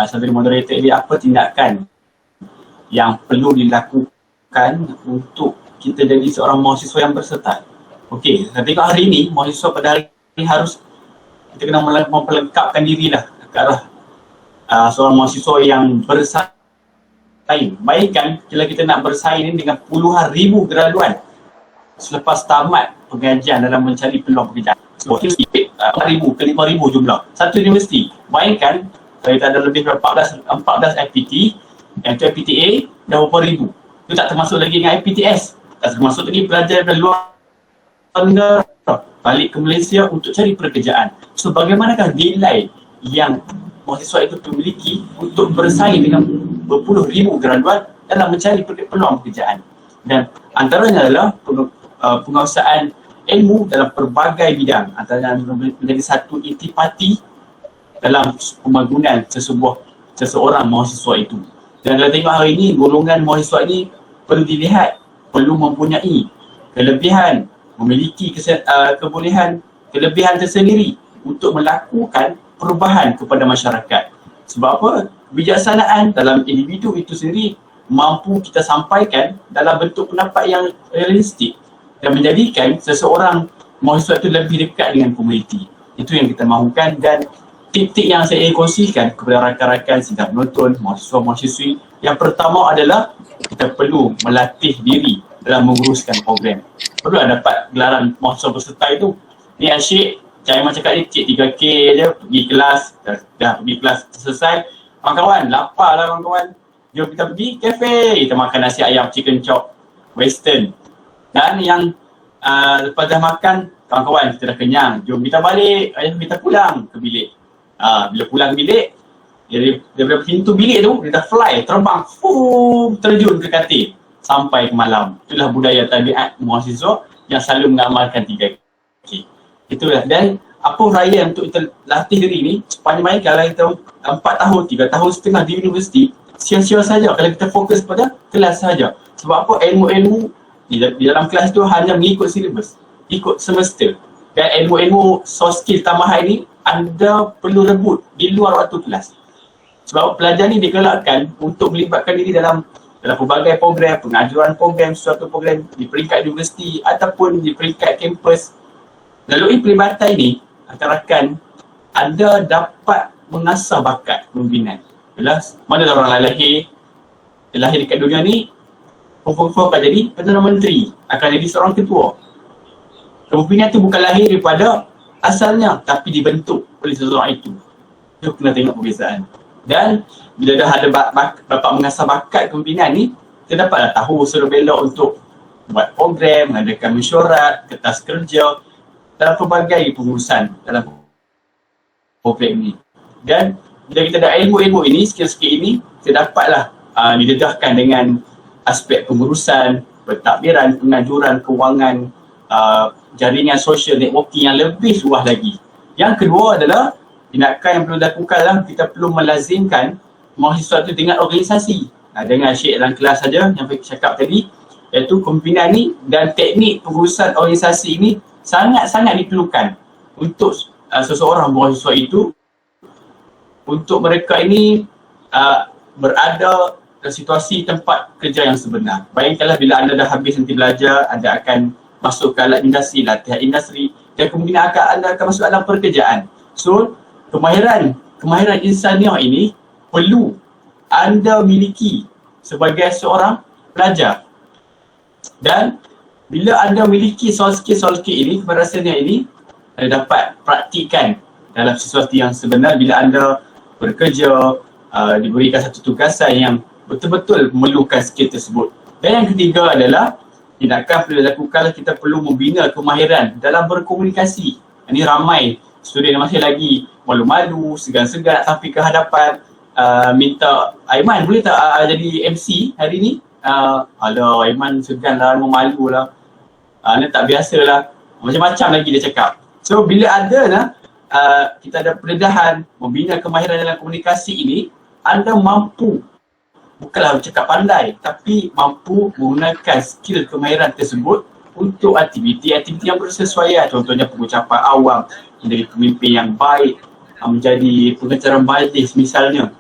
saudara moderator ini, apa tindakan yang perlu dilakukan untuk kita jadi seorang mahasiswa yang bersetar. Okey, saya tengok hari ini, mahasiswa pada hari ini harus kita kena memperlengkapkan dirilah ke arah seorang mahasiswa yang bersaing. Bayangkan bila kita nak bersaing dengan puluhan ribu graduan selepas tamat pengajian dalam mencari peluang pekerjaan. So, 4,000 ke 5,000 jumlah. Satu universiti. Bayangkan, kita ada lebih daripada 14 IPT, yang itu IPTA dah berapa ribu. Itu tak termasuk lagi dengan IPTS. Tak termasuk lagi pelajar dari luar negara balik ke Malaysia untuk cari pekerjaan. So, bagaimanakah nilai yang mahasiswa itu memiliki untuk bersaing dengan berpuluh ribu graduan dalam mencari peluang pekerjaan. Dan antaranya adalah penguasaan ilmu dalam pelbagai bidang, antaranya menjadi satu intipati dalam pembangunan seseorang mahasiswa itu. Dan kalau tengok hari ini, golongan mahasiswa ini perlu dilihat, perlu mempunyai kelebihan, memiliki kebolehan, kelebihan tersendiri untuk melakukan perubahan kepada masyarakat. Sebab apa? Kebijaksanaan dalam individu itu sendiri mampu kita sampaikan dalam bentuk pendapat yang realistik dan menjadikan seseorang mahasiswa itu lebih dekat dengan komuniti. Itu yang kita mahukan, dan tip-tip yang saya ingin kongsikan kepada rakan-rakan sidang penonton, mahasiswa-mahasiswi, yang pertama adalah kita perlu melatih diri dalam menguruskan program. Perlu dapat gelaran mahasiswa berserta itu. Ni asyik, Caiman cakap ni cik 3K je, pergi kelas, dah pergi kelas selesai. Kawan-kawan, lapar lah kawan-kawan. Jom kita pergi kafe, kita makan nasi ayam, chicken chop, western. Dan yang lepas dah makan, kawan-kawan kita dah kenyang, jom kita balik, kita pulang ke bilik. Bila pulang bilik, daripada pintu bilik tu, kita fly, terbang, terjun ke katil sampai ke malam. Itulah budaya tabiat mahasiswa yang selalu mengamalkan 3K. Itulah. Dan apa raya untuk kita latih diri ni, sepanjang kalau kita 4 tahun, 3 tahun setengah di universiti, sia-sia saja kalau kita fokus pada kelas saja. Sebab apa? Ilmu-ilmu di dalam kelas tu hanya mengikut silibus, ikut semester. Dan ilmu-ilmu soft skill tambahan ni anda perlu rebut di luar waktu kelas. Sebab pelajar ni digalakkan untuk melibatkan diri dalam pelbagai program, pengajuan program, suatu program di peringkat universiti ataupun di peringkat kampus. Melalui pelibatan ini, rakan-rakan, anda dapat mengasah bakat kepimpinan. Jelas, mana orang lahir dekat dunia ni, perempuan akan jadi Perdana Menteri, akan jadi seorang ketua. Kepimpinan tu bukan lahir daripada asalnya, tapi dibentuk oleh seseorang itu. Itu kena tengok perbezaan. Dan bila dah ada dapat mengasah bakat kepimpinan ni, kita dapatlah tahu suruh belok untuk buat program, mengadakan mesyuarat, kertas kerja dalam pelbagai pengurusan dalam program ni. Dan bila kita ada ilmu-ilmu ini, skill-skill ini, kita dapatlah didedahkan dengan aspek pengurusan, pentadbiran, pengajuran, kewangan, jaringan sosial, networking yang lebih luas lagi. Yang kedua adalah tindakan yang perlu dilakukan adalah kita perlu melazimkan mahasiswa itu dengan organisasi. Dengan syekh dalam kelas saja yang saya cakap tadi, iaitu kepimpinan ni dan teknik pengurusan organisasi ini sangat-sangat diperlukan untuk seseorang mahasiswa itu, untuk mereka ini berada dalam situasi tempat kerja yang sebenar. Bayangkanlah bila anda dah habis nanti belajar, anda akan masuk ke alat industri, latihan industri, dan kemudian anda akan masuk dalam pekerjaan. So, kemahiran insaniah ini perlu anda miliki sebagai seorang pelajar. Dan bila anda memiliki soft skill ini, keberhasilan ini, anda dapat praktikkan dalam sesuatu yang sebenar bila anda bekerja, diberikan satu tugasan yang betul-betul memerlukan skill tersebut. Dan yang ketiga adalah tindakan perlu dilakukan, kita perlu membina kemahiran dalam berkomunikasi. Ini ramai student yang masih lagi malu-malu, segan-segan sampai ke hadapan minta Aiman boleh tak jadi MC hari ni? Alah Aiman segan lah, malu lah, ni tak biasa lah, macam-macam lagi dia cakap. So bila ada lah kita ada pendedahan membina kemahiran dalam komunikasi ini, anda mampu bukanlah bercakap pandai tapi mampu menggunakan skill kemahiran tersebut untuk aktiviti-aktiviti yang bersesuaian. Contohnya pengucapan awam, menjadi pemimpin yang baik, menjadi pengacara majlis misalnya.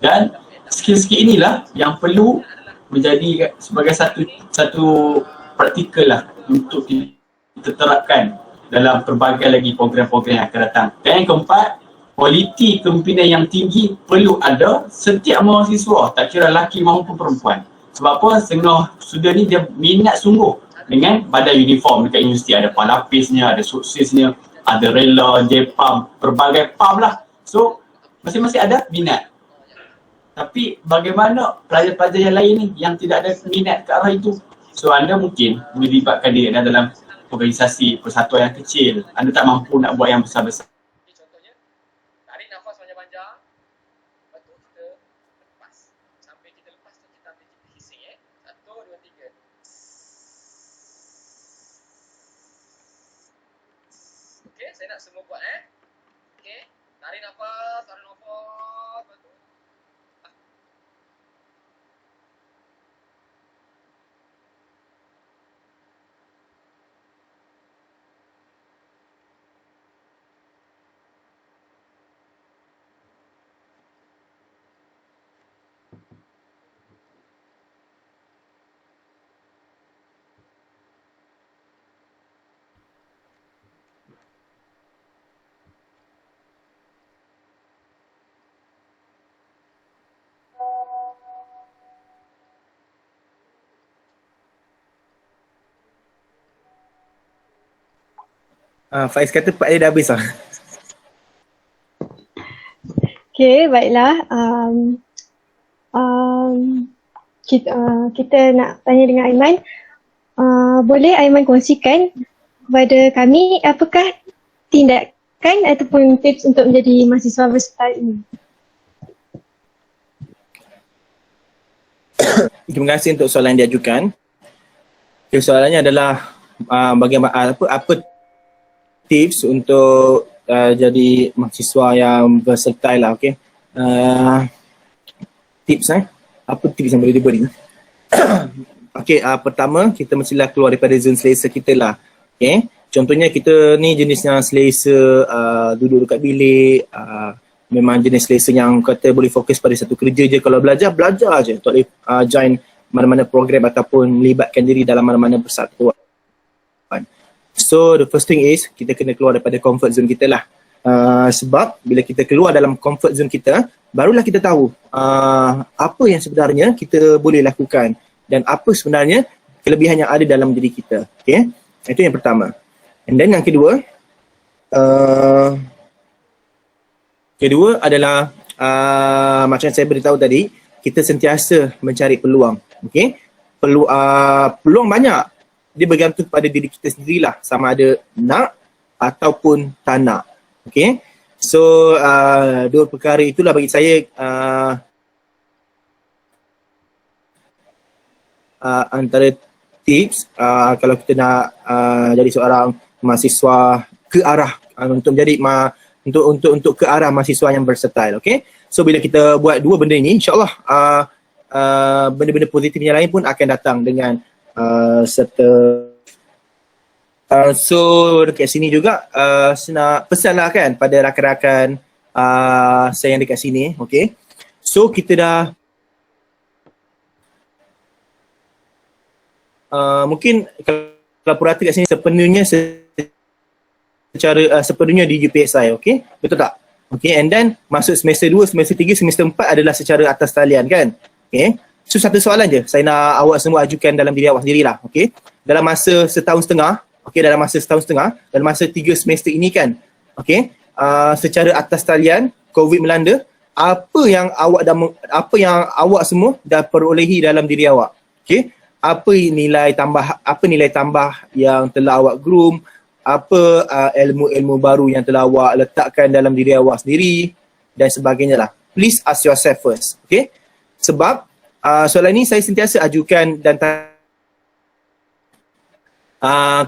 Dan skill-skill inilah yang perlu menjadi sebagai satu praktikal lah untuk kita terapkan dalam pelbagai lagi program-program yang akan datang. Dan yang keempat, kualiti kepimpinan yang tinggi perlu ada setiap mahasiswa, tak kira lelaki maupun perempuan. Sebab apa? Setengah student ni dia minat sungguh dengan badan uniform dekat universiti. Ada palapisnya, ada suksesnya, ada rela, JPAM, pelbagai PAM lah. So, masing-masing ada minat. Tapi bagaimana pelajar-pelajar yang lain ni yang tidak ada minat ke arah itu? So, anda mungkin melibatkan diri anda dalam organisasi persatuan yang kecil. Anda tak mampu nak buat yang besar-besar.
Contohnya, tarik nafas panjang-panjang, lepas tu kita lepas. Sampai kita lepas tu kita ambil hising 1, 2, 3. Okey, saya nak semua buat Okey, tarik nafas, lepas tu
Faiz kata part dia dah habis lah.
Okay, baiklah. Kita nak tanya dengan Aiman. Boleh Aiman kongsikan kepada kami apakah tindakan ataupun tips untuk menjadi mahasiswa versatile ini?
Terima kasih untuk soalan yang diajukan. Okay, soalannya adalah bagaimana apa tips untuk jadi mahasiswa yang versatile lah, okay. Tips apa tips yang boleh diberi? Okay, pertama kita mestilah keluar daripada zon selesa kita lah, okay. Contohnya kita ni jenis yang selesa duduk dekat bilik, memang jenis selesa yang kata boleh fokus pada satu kerja je. Kalau belajar je, tak boleh join mana-mana program ataupun libatkan diri dalam mana-mana persatuan. So the first thing is kita kena keluar daripada comfort zone kita lah. Sebab bila kita keluar dalam comfort zone kita, barulah kita tahu apa yang sebenarnya kita boleh lakukan dan apa sebenarnya kelebihan yang ada dalam diri kita. Okay, itu yang pertama. And then yang kedua adalah macam saya beritahu tadi, kita sentiasa mencari peluang. Okay, peluang banyak. Dia bergantung pada diri kita sendirilah, sama ada nak ataupun tak nak. Okay, so dua perkara itulah bagi saya antara tips kalau kita nak jadi seorang mahasiswa ke arah untuk menjadi untuk ke arah mahasiswa yang versatile. Okay, so bila kita buat dua benda ini, insyaAllah benda-benda positif yang lain pun akan datang dengan serta. So dekat sini juga saya nak pesan lah kan pada rakan-rakan saya yang dekat sini. Okay, so kita dah mungkin kalau perhati kat sini sepenuhnya di UPSI, okay, betul tak? Okay, and then masuk semester 2, semester 3, semester 4 adalah secara atas talian kan. Okay, so satu soalan je saya nak awak semua ajukan dalam diri awak sendirilah. Okay, dalam masa setahun setengah, dalam masa 3 semester ini kan, okay, secara atas talian COVID melanda, apa yang awak semua dah perolehi dalam diri awak. Okay, apa nilai tambah yang telah awak groom, apa ilmu-ilmu baru yang telah awak letakkan dalam diri awak sendiri dan sebagainya lah. Please ask yourself first. Okay? Sebab soalan ni saya sentiasa ajukan dan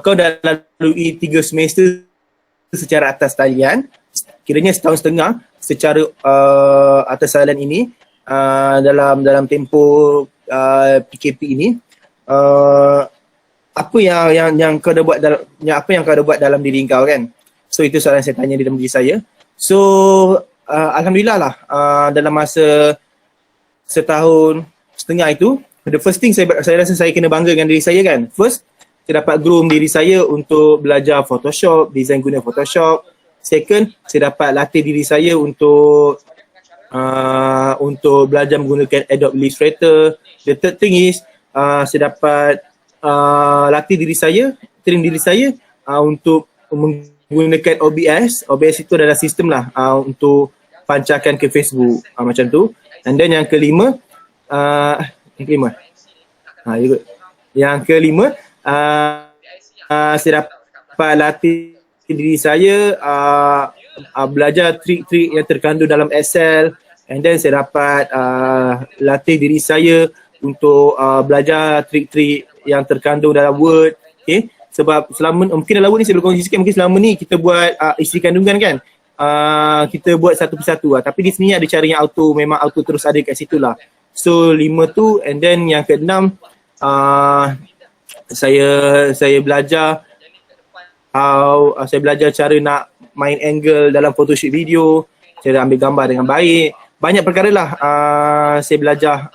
kau dah lalui 3 semester secara atas talian, kiranya setahun setengah secara atas talian ini dalam tempoh PKP ini, apa yang kau dah buat dalam diri kau kan. So itu soalan saya tanya dalam diri saya. So alhamdulillah lah, dalam masa setahun setengah itu, the first thing saya rasa saya kena bangga dengan diri saya kan. First, saya dapat groom diri saya untuk belajar Photoshop, design guna Photoshop. Second, saya dapat latih diri saya untuk belajar menggunakan Adobe Illustrator. The third thing is saya dapat latih diri saya, train diri saya untuk menggunakan OBS. OBS itu adalah sistem lah untuk pancarkan ke Facebook macam tu. And then yang kelima, Yang kelima, saya dapat latih diri saya belajar trik-trik yang terkandung dalam Excel. And then saya dapat latih diri saya untuk belajar trik-trik yang terkandung dalam Word. Okay? Sebab mungkin dalam Word ni saya boleh kongsi sikit, mungkin selama ni kita buat isi kandungan kan, kita buat satu persatu lah. Tapi di sini ada cara yang memang auto terus ada kat situ lah. So 5 tu, and then yang ke-6, saya belajar cara nak main angle dalam photoshoot video, cara ambil gambar dengan baik. Banyak perkara lah saya belajar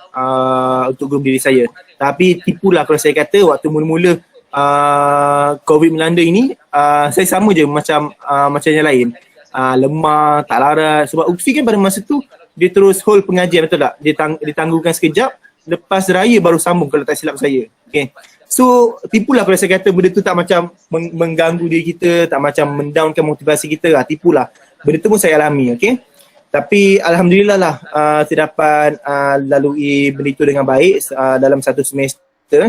untuk groom diri saya. Tapi tipulah kalau saya kata waktu mula-mula COVID melanda ini, saya sama je macam yang lain. Lemah, tak larat. Sebab Ufi kan pada masa tu dia terus hold pengajian, betul tak? Dia tangguhkan sekejap, lepas raya baru sambung kalau tak silap saya. Okay. So tipulah kalau saya kata benda tu tak macam mengganggu diri kita, tak macam mendownkan motivasi kita. Tipulah. Benda tu pun saya alami. Okay. Tapi alhamdulillah lah saya dapat lalui benda itu dengan baik dalam satu semester.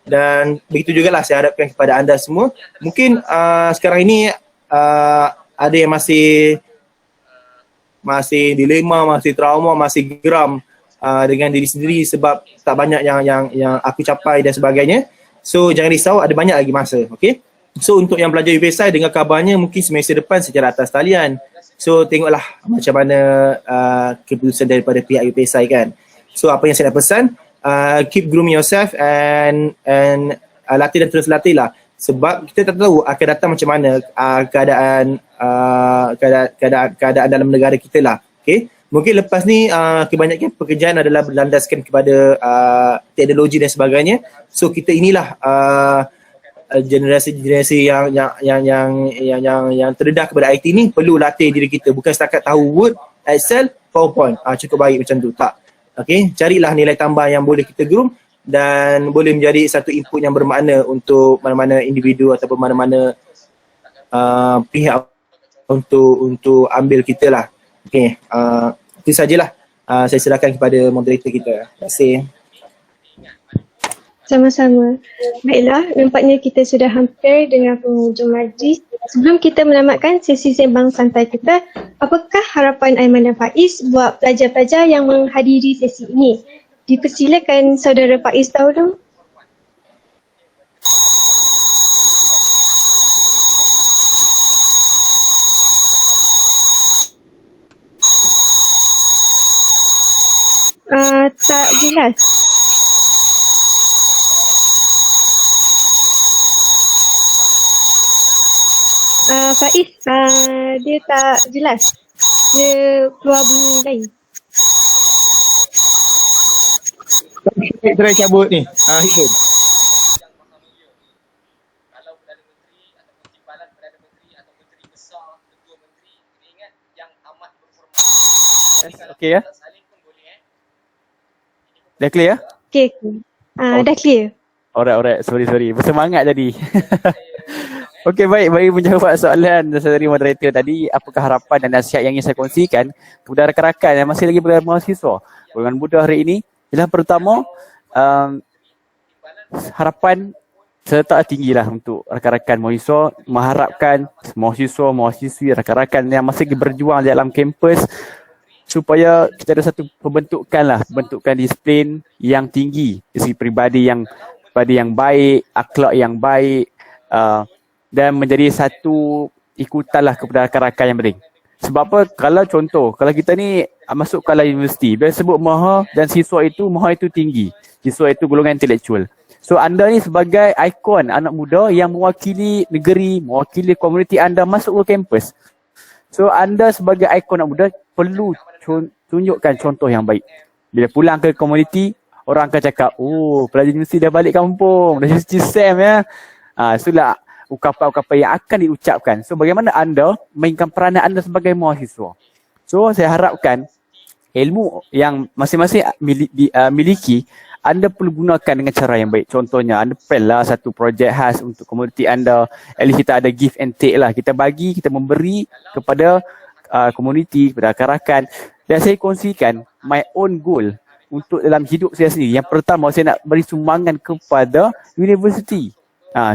Dan begitu jugalah saya harapkan kepada anda semua. Mungkin sekarang ini ada yang masih dilema, masih trauma, masih geram dengan diri sendiri sebab tak banyak yang aku capai dan sebagainya. So jangan risau, ada banyak lagi masa. Okay. So untuk yang belajar UPSI, dengar kabarnya mungkin semester depan secara atas talian. So tengoklah macam mana keputusan daripada pihak UPSI kan. So apa yang saya nak pesan, keep grooming yourself and latih dan terus latih lah. Sebab kita tak tahu akan datang macam mana keadaan dalam negara kita lah. Okay? Mungkin lepas ni kebanyakan pekerjaan adalah berlandaskan kepada teknologi dan sebagainya. So kita inilah generasi yang terdedah kepada IT ni perlu latih diri kita, bukan setakat tahu Word, Excel, PowerPoint cukup baik macam tu, tak. Okey, carilah nilai tambah yang boleh kita groom dan boleh menjadi satu input yang bermakna untuk mana-mana individu ataupun mana-mana pihak untuk ambil kita lah. Okey, itu sajalah. Saya serahkan kepada moderator kita. Terima kasih.
Sama-sama. Baiklah, nampaknya kita sudah hampir dengan penghujung majlis. Sebelum kita menamatkan sesi sembang santai kita, apakah harapan Aiman dan Faiz buat pelajar-pelajar yang menghadiri sesi ini? Dipersilakan saudara Faiz dahulu. Tak jelas. Faiz, dia tak jelas. Dia keluar bunyi lain.
Try cabut ni. Hidung.
Kalau Perdana Menteri ataupun timbalan Perdana Menteri atau Menteri Besar, Ketua Menteri, kena ingat yang amat berhormat.
Okey ya?
Salin pun boleh
Dah clear ya?
Okey. Dah clear.
Alright. Sorry. Bersemangat tadi. Okey, baik. Bagi menjawab soalan saudari moderator tadi, apakah harapan dan nasihat yang ingin saya kongsikan kepada rakan-rakan yang masih lagi berada mahasiswa golongan muda hari ini? Yang pertama, harapan serta tinggilah untuk rakan-rakan mahasiswa, mengharapkan mahasiswa-mahasiswi, rakan-rakan yang masih berjuang di dalam kampus supaya kita ada satu pembentukan disiplin yang tinggi, dari segi pribadi yang baik, akhlak yang baik, dan menjadi satu ikutanlah kepada rakan-rakan yang penting. Sebab apa? Kalau kita ni masuk kalau universiti, dia sebut maha dan siswa itu tinggi. Siswa itu golongan intelektual. So anda ni sebagai ikon anak muda yang mewakili negeri, mewakili komuniti anda masuk ke kampus. So anda sebagai ikon anak muda perlu tunjukkan contoh yang baik. Bila pulang ke komuniti, orang akan cakap, oh pelajar universiti dah balik kampung, dah cuci SEM ya. Itulah ucapan-ucapan yang akan diucapkan. So bagaimana anda mainkan peranan anda sebagai mahasiswa. So saya harapkan ilmu yang masing-masing miliki, anda perlu gunakan dengan cara yang baik. Contohnya, anda perlulah satu projek khas untuk komuniti anda. At least kita ada give and take lah. Kita memberi kepada komuniti, kepada rakan-rakan. Dan saya kongsikan my own goal untuk dalam hidup saya sendiri. Yang pertama, saya nak beri sumbangan kepada universiti.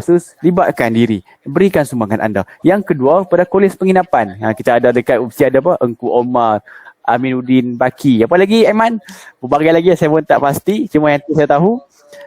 So libatkan diri, berikan sumbangan anda. Yang kedua, pada kolej penginapan. Kita ada dekat UPSI ada apa? Engku Omar, Aminuddin Baki. Apa lagi Aiman? Berbagai lagi saya pun tak pasti. Cuma yang tu saya tahu.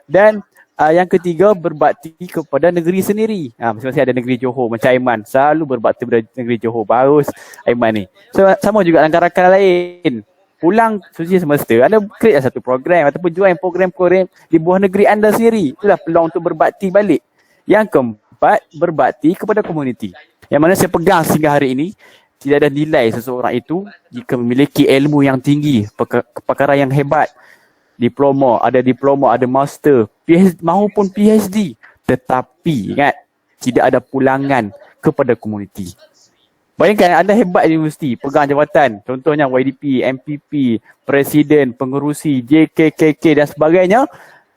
Dan yang ketiga, berbakti kepada negeri sendiri. Masing-masing ada negeri Johor. Macam Aiman selalu berbakti kepada negeri Johor. Bagus Aiman ni. So sama juga dengan rakan lain. Pulang suci semesta, anda create satu program ataupun join program-program di bawah negeri anda sendiri. Itulah peluang untuk berbakti balik. Yang keempat, berbakti kepada komuniti. Yang mana saya pegang sehingga hari ini, tidak ada nilai seseorang itu jika memiliki ilmu yang tinggi, kepakaran yang hebat, diploma, ada master, PhD, maupun PhD. Tetapi ingat, tidak ada pulangan kepada komuniti. Bayangkan anda hebat di universiti, pegang jabatan, contohnya YDP, MPP, Presiden, Pengerusi, JKKK dan sebagainya.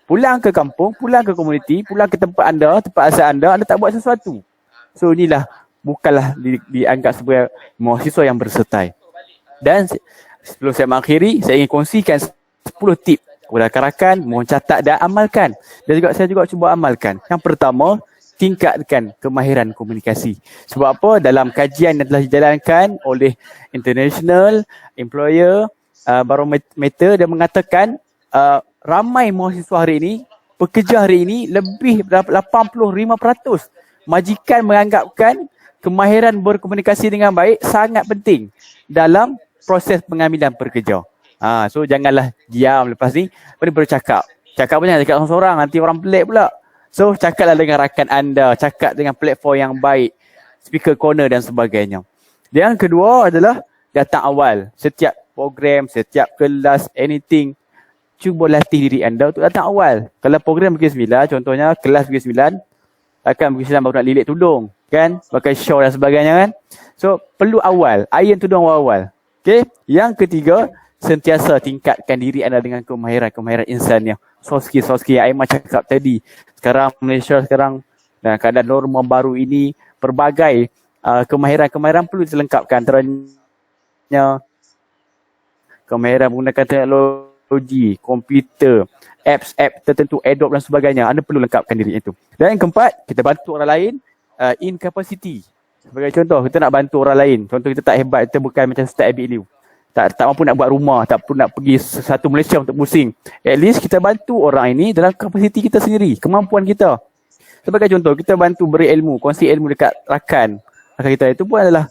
Pulang ke kampung, pulang ke komuniti, pulang ke tempat asal anda tak buat sesuatu. So inilah bukanlah dianggap sebagai mahasiswa yang bersertai. Dan sebelum saya mengakhiri, saya ingin kongsikan 10 tip kepada rakan-rakan, mohon catat dan amalkan. Dan saya juga cuba amalkan. Yang pertama, tingkatkan kemahiran komunikasi. Sebab apa? Dalam kajian yang telah dijalankan oleh International Employer Barometer, dia mengatakan ramai mahasiswa hari ini, pekerja hari ini lebih 85% majikan menganggapkan kemahiran berkomunikasi dengan baik sangat penting dalam proses pengambilan pekerja. So janganlah diam lepas ni, bercakap. Cakap pun jangan cakap seorang-seorang, nanti orang pelik pula. So cakaplah dengan rakan anda, cakap dengan platform yang baik, speaker corner dan sebagainya. Yang kedua adalah datang awal. Setiap program, setiap kelas, anything, cuba latih diri anda untuk datang awal. Kalau program pukul 9, contohnya kelas pukul 9, akan pukul 9 baru nak lilit tudung, kan? Pakai shawl dan sebagainya, kan? So, perlu awal. Iron tudung awal-awal. Okay? Yang ketiga, sentiasa tingkatkan diri anda dengan kemahiran insannya. Soft skill yang Aiman cakap tadi. Sekarang Malaysia dalam keadaan norma baru ini, pelbagai kemahiran perlu dilengkapkan. Antaranya kemahiran menggunakan teknologi, komputer, apps tertentu, Adobe dan sebagainya. Anda perlu lengkapkan diri itu. Dan yang keempat, kita bantu orang lain in capacity. Sebagai contoh, kita nak bantu orang lain. Contoh kita tak hebat, kita bukan macam Ustaz Abid Liu. Tak mampu nak buat rumah, tak perlu nak pergi satu Malaysia untuk pusing. At least kita bantu orang ini dalam kapasiti kita sendiri, kemampuan kita. Sebagai contoh, kita bantu beri ilmu, kongsi ilmu dekat rakan kita. Itu pun adalah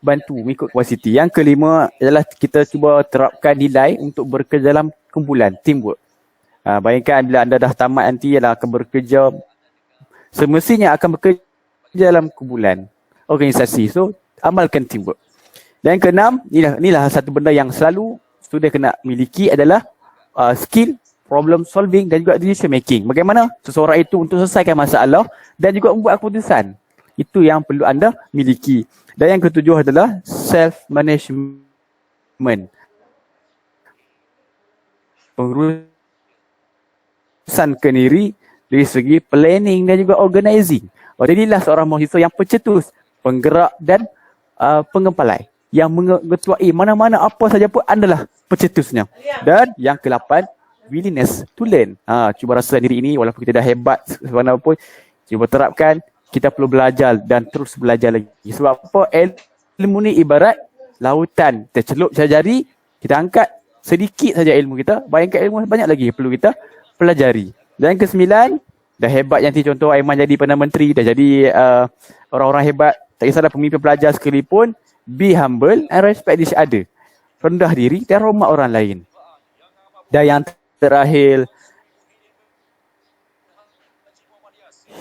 bantu mengikut kapasiti. Yang kelima adalah kita cuba terapkan nilai untuk bekerja dalam kumpulan, teamwork. Bayangkan bila anda dah tamat nanti adalah akan bekerja, semestinya akan bekerja dalam kumpulan, organisasi. So, amalkan teamwork. Dan yang keenam, inilah satu benda yang selalu student kena miliki adalah skill, problem solving dan juga decision making. Bagaimana seseorang itu untuk selesaikan masalah dan juga membuat keputusan. Itu yang perlu anda miliki. Dan yang ketujuh adalah self-management. Pengurusan sendiri dari segi planning dan juga organizing. Inilah seorang mahasiswa yang pencetus, penggerak dan pengepalai. Yang mengetuai mana-mana apa saja pun adalah pencetusnya. Dan yang ke-8, willingness to learn. Cuba rasa diri ini walaupun kita dah hebat sebenarnya pun, cuba terapkan, kita perlu belajar dan terus belajar lagi. Sebab apa? Ilmu ni ibarat lautan, kita celup jari, kita angkat sedikit saja ilmu kita, bayangkan ilmu banyak lagi perlu kita pelajari. Dan kesembilan, dah hebat nanti contoh Aiman jadi Perdana Menteri, dah jadi orang-orang hebat, tak kisahlah pemimpin pelajar sekalipun, be humble and respect each other. Rendah diri dan hormat orang lain. Dan yang terakhir,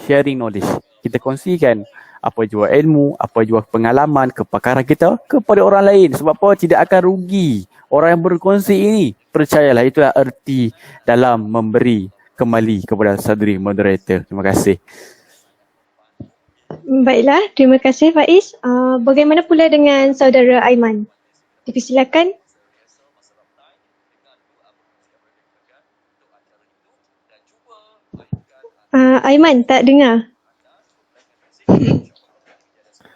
sharing knowledge. Kita kongsikan apa jua ilmu, apa jua pengalaman, kepakaran kita kepada orang lain. Sebab apa? Tidak akan rugi. Orang yang berkongsi ini, percayalah, itulah erti dalam memberi kembali kepada saudari moderator. Terima kasih.
Baiklah, terima kasih Faiz. Bagaimana pula dengan saudara Aiman? Dipersilakan. Aiman, tak dengar.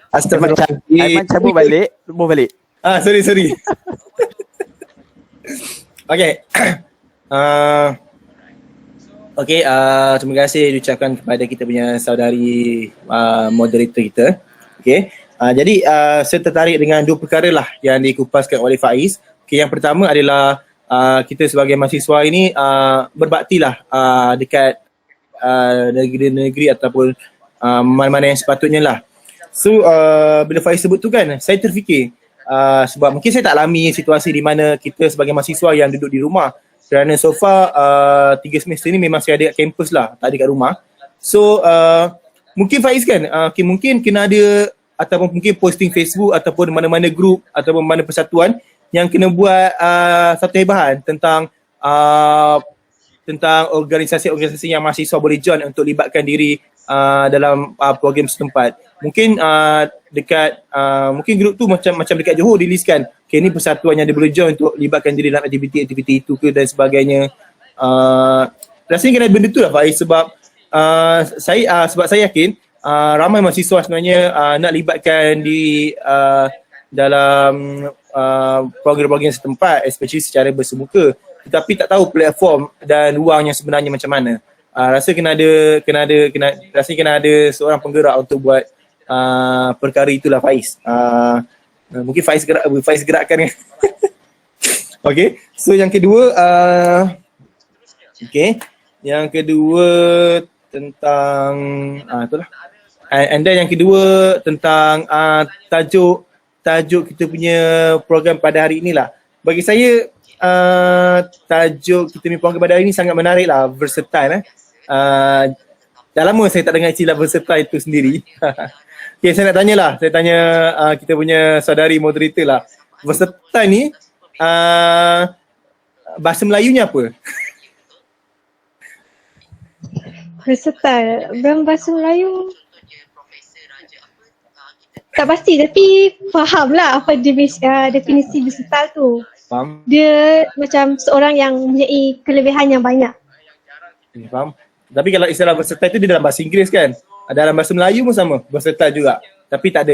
Astagfirullahaladzim.
Aiman cabut balik, balik.
Sorry. Okay. Terima kasih diucapkan kepada kita punya saudari moderator kita. Okay. Jadi saya tertarik dengan dua perkara lah yang dikupaskan oleh Faiz. Okay, yang pertama adalah kita sebagai mahasiswa ini berbaktilah dekat negeri-negeri ataupun mana-mana yang sepatutnya lah. So bila Faiz sebut tu kan, saya terfikir sebab mungkin saya tak alami situasi di mana kita sebagai mahasiswa yang duduk di rumah, kerana so far 3 semester ni memang saya ada kat kampus lah, tak ada kat rumah. So mungkin Faiz kan mungkin kena ada ataupun mungkin posting Facebook ataupun mana-mana grup ataupun mana persatuan yang kena buat satu hebahan tentang organisasi-organisasi yang mahasiswa boleh join untuk libatkan diri dalam program setempat. Mungkin dekat mungkin grup tu macam dekat Johor diliskan, okay, ni persatuan yang dia boleh join untuk libatkan diri dalam aktiviti-aktiviti itu ke dan sebagainya. Rasanya kena benda tu lah Faiz, sebab saya yakin ramai mahasiswa sebenarnya nak libatkan di dalam program-program setempat, especially secara bersemuka, tetapi tak tahu platform dan ruang yang sebenarnya macam mana. Rasa kena ada seorang penggerak untuk buat perkara itulah Faiz. Mungkin Faiz gerakkan kan. Okay, so yang kedua tentang itulah. And then yang kedua tentang tajuk kita punya program pada hari inilah. Bagi saya tajuk kita punya program pada hari ini sangat menarik lah, versatile. Dah lama saya tak dengar istilah versatile itu sendiri. Okay, saya nak tanya kita punya saudari moderator lah. Versatile ni bahasa Melayunya apa?
Versatile, dalam bahasa Melayu tak pasti, tapi faham lah apa definisi versatile tu.
Faham?
Dia macam seorang yang mempunyai kelebihan yang banyak.
Faham? Tapi kalau istilah versatile tu dia dalam bahasa Inggeris kan? Dalam bahasa Melayu pun sama, versatile juga. Tapi tak ada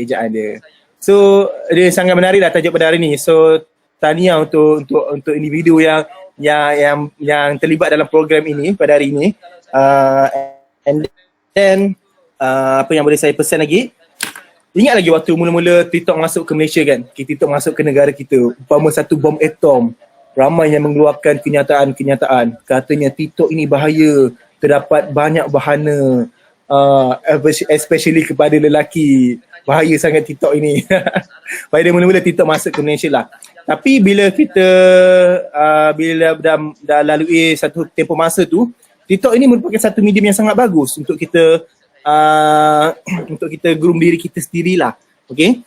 ejaan dia. So dia sangat menarik lah tajuk pada hari ni. So tahniah untuk individu yang terlibat dalam program ini pada hari ini. And then apa yang boleh saya pesan lagi? Ingat lagi waktu mula-mula TikTok masuk ke Malaysia kan? TikTok masuk ke negara kita, umpama satu bom atom. Ramai yang mengeluarkan kenyataan. Katanya TikTok ini bahaya, terdapat banyak bahana, especially kepada lelaki. Bahaya sangat TikTok ini. Pada mula-mula TikTok masuk ke Malaysia lah. Tapi bila kita bila dah lalui satu tempoh masa tu, TikTok ini merupakan satu medium yang sangat bagus untuk kita groom diri kita sendirilah. Okay?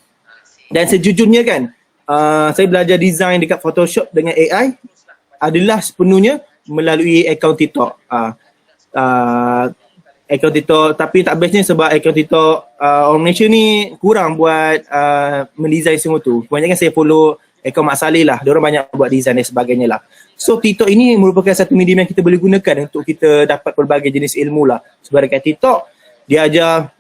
Dan sejujurnya kan, saya belajar design dekat Photoshop dengan AI adalah sepenuhnya melalui akaun TikTok. Akaun TikTok, tapi tak bestnya sebab akaun TikTok orang Malaysia ni kurang buat mendesign semua tu. Kebanyakan saya follow akaun Mak Saleh lah, diorang banyak buat design dan sebagainya lah. So TikTok ini merupakan satu medium yang kita boleh gunakan untuk kita dapat pelbagai jenis ilmu lah. Sebab dekat TikTok dia ajar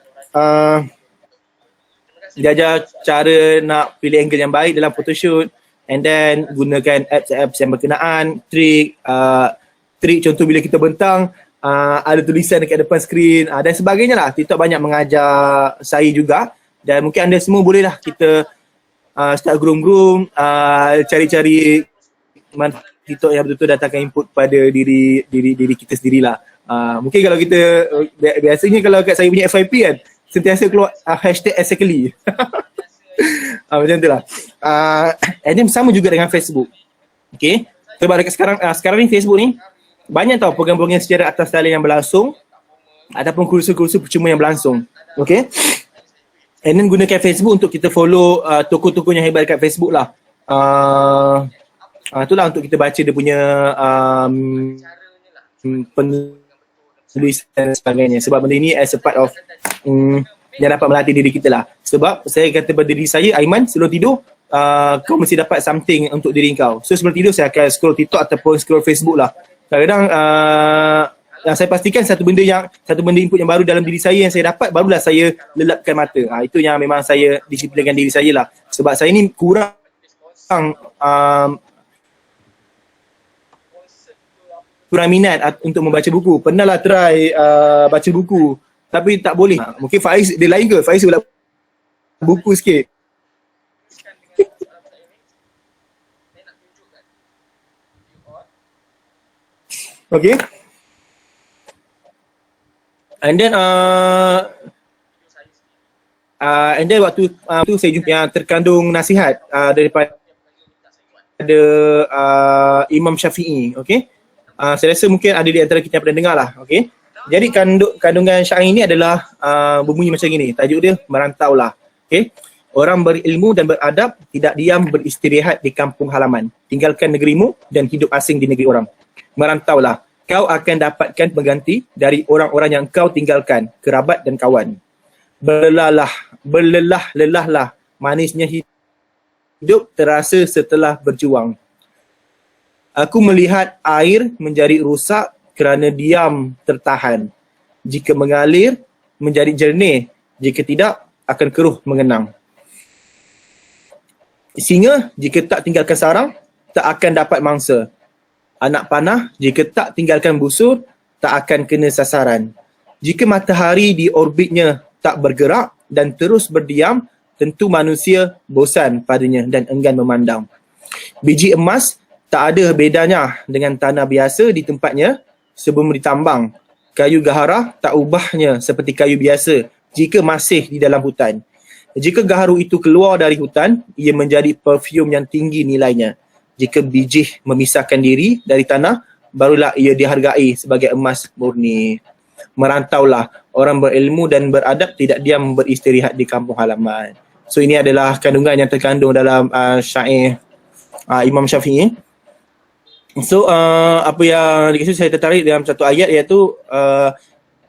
cara nak pilih angle yang baik dalam photoshoot, and then gunakan apps yang berkenaan, trik contoh bila kita bentang, ada tulisan dekat depan skrin dan sebagainya lah. TikTok banyak mengajar saya juga, dan mungkin anda semua bolehlah kita start groom-groom, cari-cari mana TikTok yang betul-betul datangkan input pada diri kita sendirilah. Mungkin kalau kita biasanya kalau kat saya punya FYP kan sentiasa keluar hashtag exactly. Macam tu lah. And then sama juga dengan Facebook. Okay. Sebab dekat sekarang ni Facebook ni banyak tau program-program secara atas talian yang berlangsung ataupun kursus-kursus percuma yang berlangsung. Okay. And then gunakan Facebook untuk kita follow tokoh-tokoh yang hebat dekat Facebook lah. Itulah untuk kita baca dia punya penulisan dan sebagainya. Sebab benda ni as a part of yang dapat melatih diri kita lah. Sebab saya kata pada diri saya, Aiman, sebelum tidur kau mesti dapat something untuk diri kau. So sebelum tidur saya akan scroll TikTok ataupun scroll Facebook lah. Kadang-kadang yang saya pastikan satu benda input yang baru dalam diri saya yang saya dapat, barulah saya lelapkan mata. Itu yang memang saya disiplinkan diri saya lah. Sebab saya ni kurang minat untuk membaca buku. Pernahlah try baca buku, tapi tak boleh. Mungkin Faiz dia lain ke? Faiz pula buku sikit. Okay. And then waktu tu saya jumpa yang terkandung nasihat daripada Imam Syafi'i. Okay. Saya rasa mungkin ada di antara kita yang pernah dengar lah. Okay. Jadi kandungan syair ini adalah berbunyi macam gini. Tajuk dia, merantaulah. Okay. Orang berilmu dan beradab tidak diam beristirahat di kampung halaman. Tinggalkan negerimu dan hidup asing di negeri orang. Merantaulah. Kau akan dapatkan pengganti dari orang-orang yang kau tinggalkan, kerabat dan kawan. Berlelahlah. Manisnya hidup terasa setelah berjuang. Aku melihat air menjadi rusak kerana diam tertahan. Jika mengalir, menjadi jernih. Jika tidak, akan keruh mengenang. Singa, jika tak tinggalkan sarang, tak akan dapat mangsa. Anak panah, jika tak tinggalkan busur, tak akan kena sasaran. Jika matahari di orbitnya tak bergerak dan terus berdiam, tentu manusia bosan padanya dan enggan memandang. Biji emas tak ada bedanya dengan tanah biasa di tempatnya sebelum ditambang. Kayu gahara tak ubahnya seperti kayu biasa jika masih di dalam hutan. Jika gaharu itu keluar dari hutan, ia menjadi perfume yang tinggi nilainya. Jika biji memisahkan diri dari tanah, barulah ia dihargai sebagai emas murni. Merantaulah. Orang berilmu dan beradab tidak diam beristirahat di kampung halaman. So ini adalah kandungan yang terkandung dalam syair Imam Syafi'i. So apa yang dikasih saya tertarik dalam satu ayat iaitu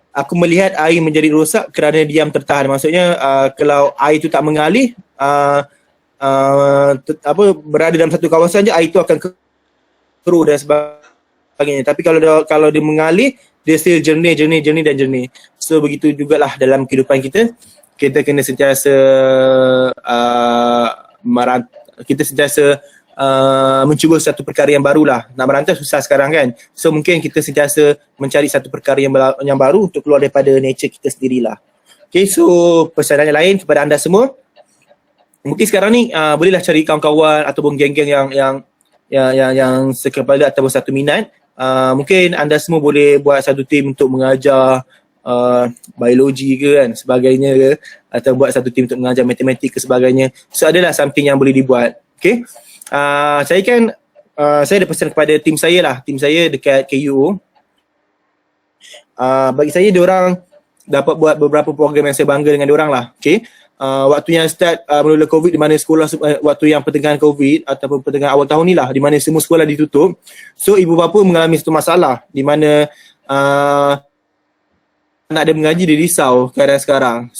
aku melihat air menjadi rosak kerana diam tertahan. Maksudnya kalau air itu tak mengalir, berada dalam satu kawasan je, air itu akan keruh dan sebagainya. Tapi kalau dia mengalir, dia still jernih. So begitu jugalah dalam kehidupan kita. Kita kena sentiasa mencuba satu perkara yang barulah. Nak merantau susah sekarang kan. So mungkin kita sentiasa mencari satu perkara yang baru untuk keluar daripada nature kita sendirilah. Okay, so pesanan lain kepada anda semua. Mungkin sekarang ni bolehlah cari kawan-kawan ataupun geng-geng yang sekepala ataupun satu minat. Mungkin anda semua boleh buat satu tim untuk mengajar biologi ke kan, sebagainya ke, atau buat satu tim untuk mengajar matematik ke sebagainya. So adalah something yang boleh dibuat. Okay. Saya ada pesan kepada tim saya lah. Tim saya dekat KU. Bagi saya diorang dapat buat beberapa program yang saya bangga dengan diorang lah. Okay. Waktu yang start mula COVID, di mana sekolah waktu yang pertengahan COVID ataupun pertengahan awal tahun ni lah, di mana semua sekolah ditutup. So ibu bapa mengalami satu masalah di mana anak dia mengaji dia risau keadaan sekarang.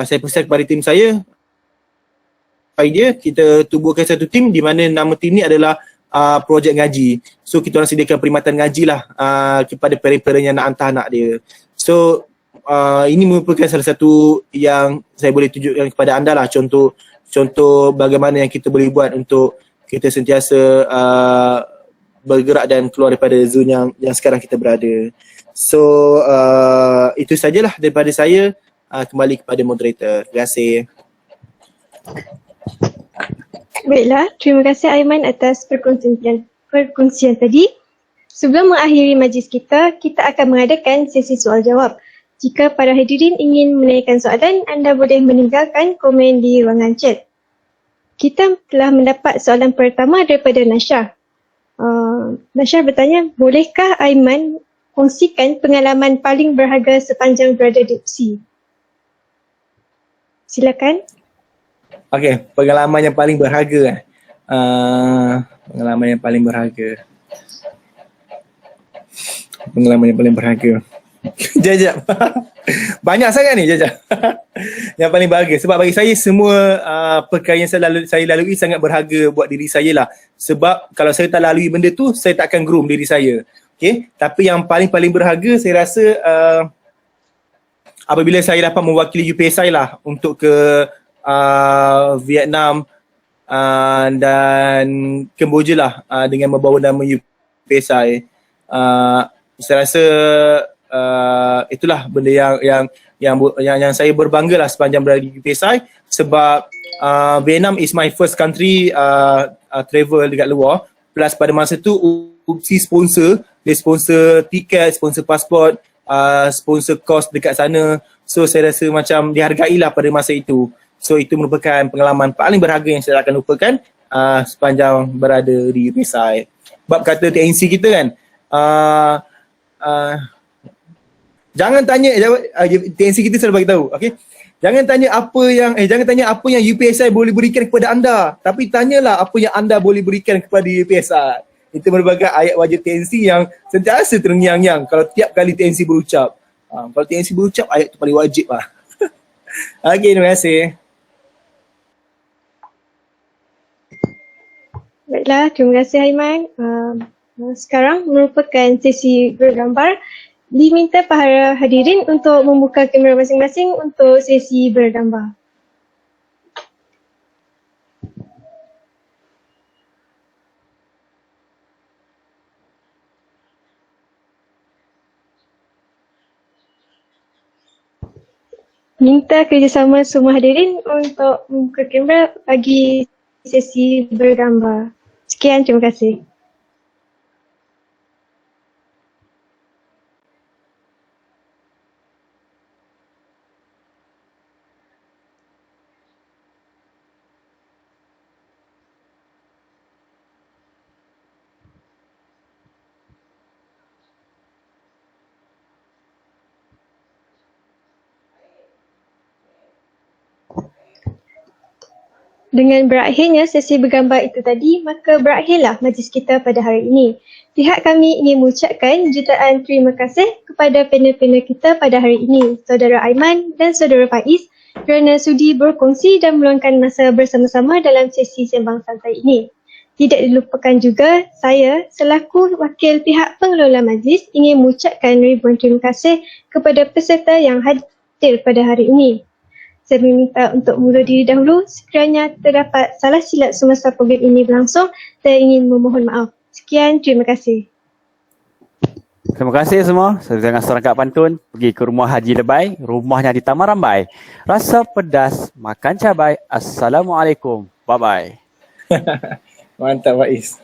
Saya pesan kepada tim saya, idea kita tubuhkan satu tim di mana nama tim ni adalah projek ngaji. So kita orang sediakan perkhidmatan ngaji lah kepada parent-parent yang nak hantar anak dia. So ini merupakan salah satu yang saya boleh tunjukkan kepada anda lah, contoh bagaimana yang kita boleh buat untuk kita sentiasa bergerak dan keluar daripada zon yang sekarang kita berada. So itu sajalah daripada saya. Kembali kepada moderator. Terima kasih.
Baiklah, terima kasih Aiman atas perkongsian tadi. Sebelum mengakhiri majlis kita akan mengadakan sesi soal jawab. Jika para hadirin ingin menanyakan soalan, anda boleh meninggalkan komen di ruangan chat. Kita telah mendapat soalan pertama daripada Nasha. Nasha bertanya, bolehkah Aiman kongsikan pengalaman paling berharga sepanjang berada di UPSI? Silakan.
Okey, pengalaman yang paling berharga. Pengalaman yang paling berharga. Pengalaman yang paling berharga. Jajak. Banyak sangat ni jajak. Yang paling berharga. Sebab bagi saya semua perkara yang saya lalui sangat berharga buat diri saya lah. Sebab kalau saya tak lalui benda tu, saya tak akan groom diri saya. Okay? Tapi yang paling berharga saya rasa apabila saya dapat mewakili UPSI lah untuk ke Vietnam dan Kemboja lah dengan membawa nama UPSI. Saya rasa itulah benda yang saya berbangga lah sepanjang berada di UPSI sebab Vietnam is my first country travel dekat luar. Plus pada masa tu UPSI sponsor, dia sponsor tiket, sponsor pasport, sponsor kos dekat sana. So saya rasa macam dihargailah pada masa itu. So itu merupakan pengalaman paling berharga yang saya akan lupakan sepanjang berada di UPSI. Bab kata TNC kita kan, jangan tanya TNC kita selalu bagi tahu, okey. Jangan tanya apa yang UPSI boleh berikan kepada anda, tapi tanyalah apa yang anda boleh berikan kepada UPSI. Itu merupakan ayat wajib TNC yang sentiasa terngiang-ngiang kalau tiap kali TNC berucap. Kalau TNC berucap, ayat tu paling wajib lah. Okey, terima kasih.
Baiklah, terima kasih Aiman. Sekarang merupakan sesi bergambar. Diminta para hadirin untuk membuka kamera masing-masing untuk sesi bergambar. Minta kerjasama semua hadirin untuk membuka kamera bagi sesi bergambar. Sekian, terima kasih. Dengan berakhirnya sesi bergambar itu tadi, maka berakhirlah majlis kita pada hari ini. Pihak kami ingin mengucapkan jutaan terima kasih kepada panel-panel kita pada hari ini, Saudara Aiman dan Saudara Faiz kerana sudi berkongsi dan meluangkan masa bersama-sama dalam sesi sembang santai ini. Tidak dilupakan juga, saya selaku wakil pihak pengelola majlis ingin mengucapkan ribuan terima kasih kepada peserta yang hadir pada hari ini. Saya meminta untuk mula diri dahulu sekiranya terdapat salah silap semasa program ini berlangsung. Saya ingin memohon maaf. Sekian, terima kasih.
Terima kasih semua. Saya dengan serangkap pantun pergi ke rumah Haji Lebai, rumahnya di Taman Rambai. Rasa pedas, makan cabai. Assalamualaikum. Bye-bye.
Mantap Faiz.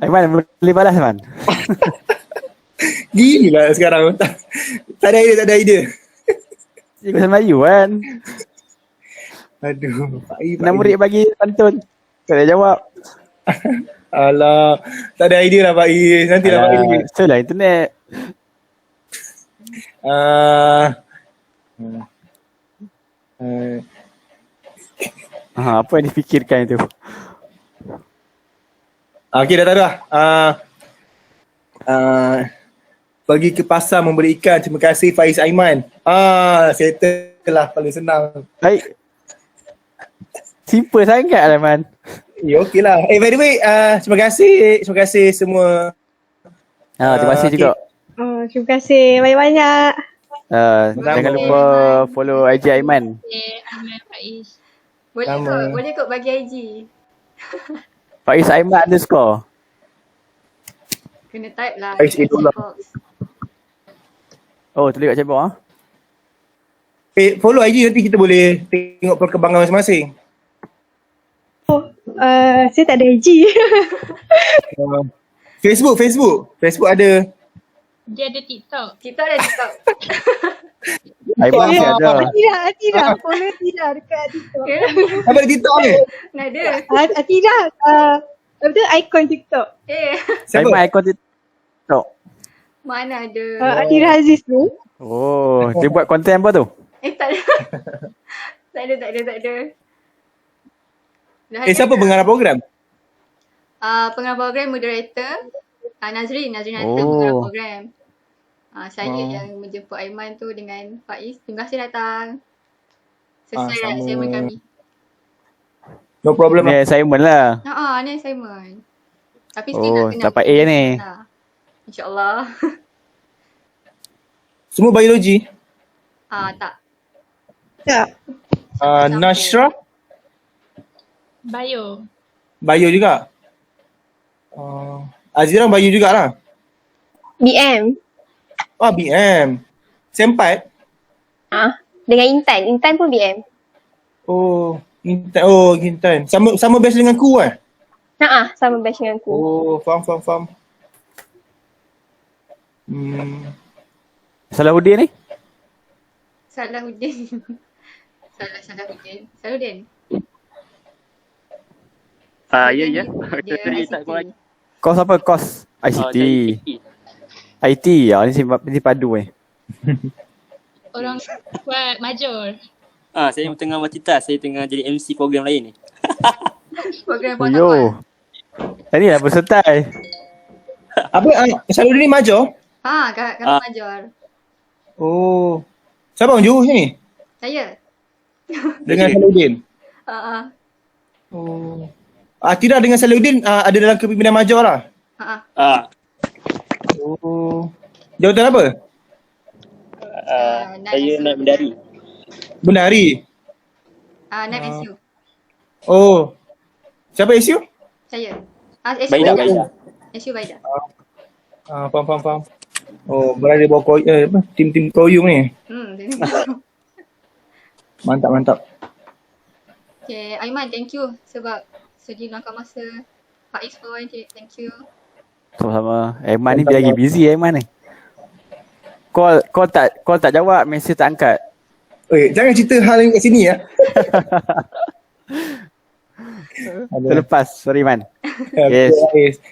Aiman, boleh balas Man?
Gila sekarang. Tak ada idea.
Cikgu bahasa Melayu kan?
Aduh, Faiz.
Nak murid bagi pantun. Tak ada jawab.
Alah, tak ada idea lah Faiz. Nantilah Faiz.
Itulah internet. Apa yang difikirkan itu?
Okey, dah dah. Pergi ke pasar membeli ikan. Terima kasih Faiz Aiman. Settle lah, paling senang.
Baik. Simple sangat lah Man.
Ya okey lah. By the way, terima kasih semua.
Terima kasih juga.
Terima kasih banyak-banyak.
Jangan lupa follow IG Aiman.
Aiman Faiz. Boleh kot bagi IG.
Faiz Aiman _.
Kena type lah.
Faiz Idola.
Oh, tulis kat chatbox ah.
Follow IG nanti kita boleh tengok perkembangan masing-masing.
Saya tak ada IG.
Facebook ada.
Dia ada TikTok.
Kita ada TikTok.
Aiman masih ada.
Atira. Follow Atira dekat TikTok.
Apa di TikTok ni?
Nak ada.
Atira. Apa tu? Ikon TikTok.
Siapa?
Aiman ikon TikTok.
Mana ada.
Atira Aziz tu.
Oh, dia buat konten apa tu?
Tak ada. tak ada.
Siapa pengarah program?
Pengarah program moderator. Nazrin Atta
Oh.
pengarah program. Saya yang menjemput Aiman tu dengan Faiz. Terima kasih datang. Selesai dah
sama.
assignment kami.
No problem
Ni
lah.
assignment lah.
Ni assignment. Tapi still
Oh,
nak kena
dapat A ni.
InsyaAllah.
Semua biologi.
Tak.
Tak.
Nashra,
Bio
juga. Azira bio jugalah.
BM.
BM. Sempat.
Dengan Intan pun BM.
Intan. Sama batch dengan ku kan?
Sama batch dengan aku.
Faham.
Salahuddin ni?
Salahuddin. Salahuddin.
Ya.
Dia ICT.
Kos apa? Kos ICT. IT ya, ni padu
orang buat major.
Saya tengah multitask. Saya tengah jadi MC program lain ni.
Program
Oh yo. Tadi dah bersertai.
Apa? Salahuddin ni major?
Kalau major.
Siapa orang Johor ni?
Saya.
Dengan Salahuddin? Atira dengan Salahuddin ada dalam kepimpinan major lah? Jawatan apa?
Saya naik bendari.
Bendari?
Naib SU.
Siapa SU?
Saya. SU
Baida.
SU Baida.
Faham. Berada bawah tim koyum ni. Mantap.
Okay, Aiman, thank you sebab sudi luangkan masa. Faiz pun, thank you.
Sama-sama. Aiman ni dia lagi busy Aiman ni. Call tak jawab, mesej tak angkat.
Jangan cerita hal yang kat sini ya.
Terlepas, sorry Man.
Yes.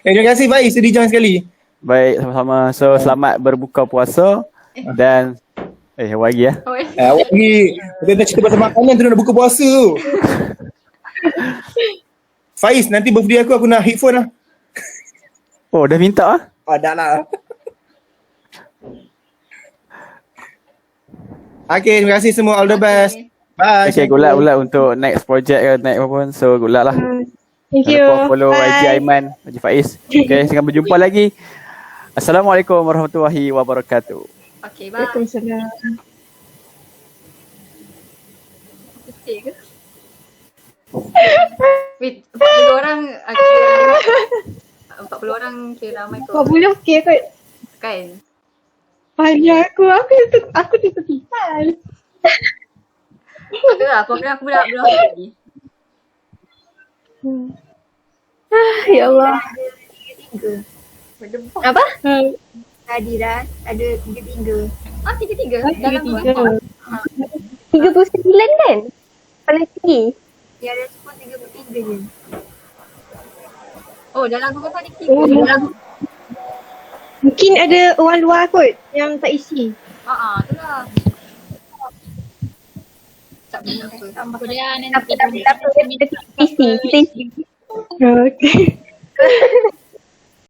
Terima kasih Faiz, sudi join sekali.
Baik, sama-sama. So selamat berbuka puasa dan awak lagi ya.
Awak ni kita cerita pasal makanan terus nak buka puasa tu. Faiz, nanti birthday aku nak headphone lah.
Oh, dah minta ah?
Dah lah. Okay, terima kasih semua. All the best. Bye.
Okay, good luck untuk next project ke next apa pun. So good luck lah.
Thank
Jangan
you.
lupa follow
Bye.
IG Aiman, IG Faiz. Okay, sampai berjumpa lagi. Assalamualaikum warahmatullahi wabarakatuh.
Okay, bye.
Waalaikumsalam.
Betul ke? Wait, 40 orang kira 40 orang kira ramai kot.
40 okey kot.
Kan?
Banyak aku tertipan.
Tak lah, program aku belum lagi.
Ya Allah.
Apa?
Hadirat ada 33.
33? Dalam
33.
39 kan? Paling tinggi.
Yang respon 33 je.
Oh, dalam Google tadi 3.
Mungkin ada orang luar kot yang tak isi.
Tu lah. Tak benar apa.
Kemudian
Tak apa. Kita isi.
Okay.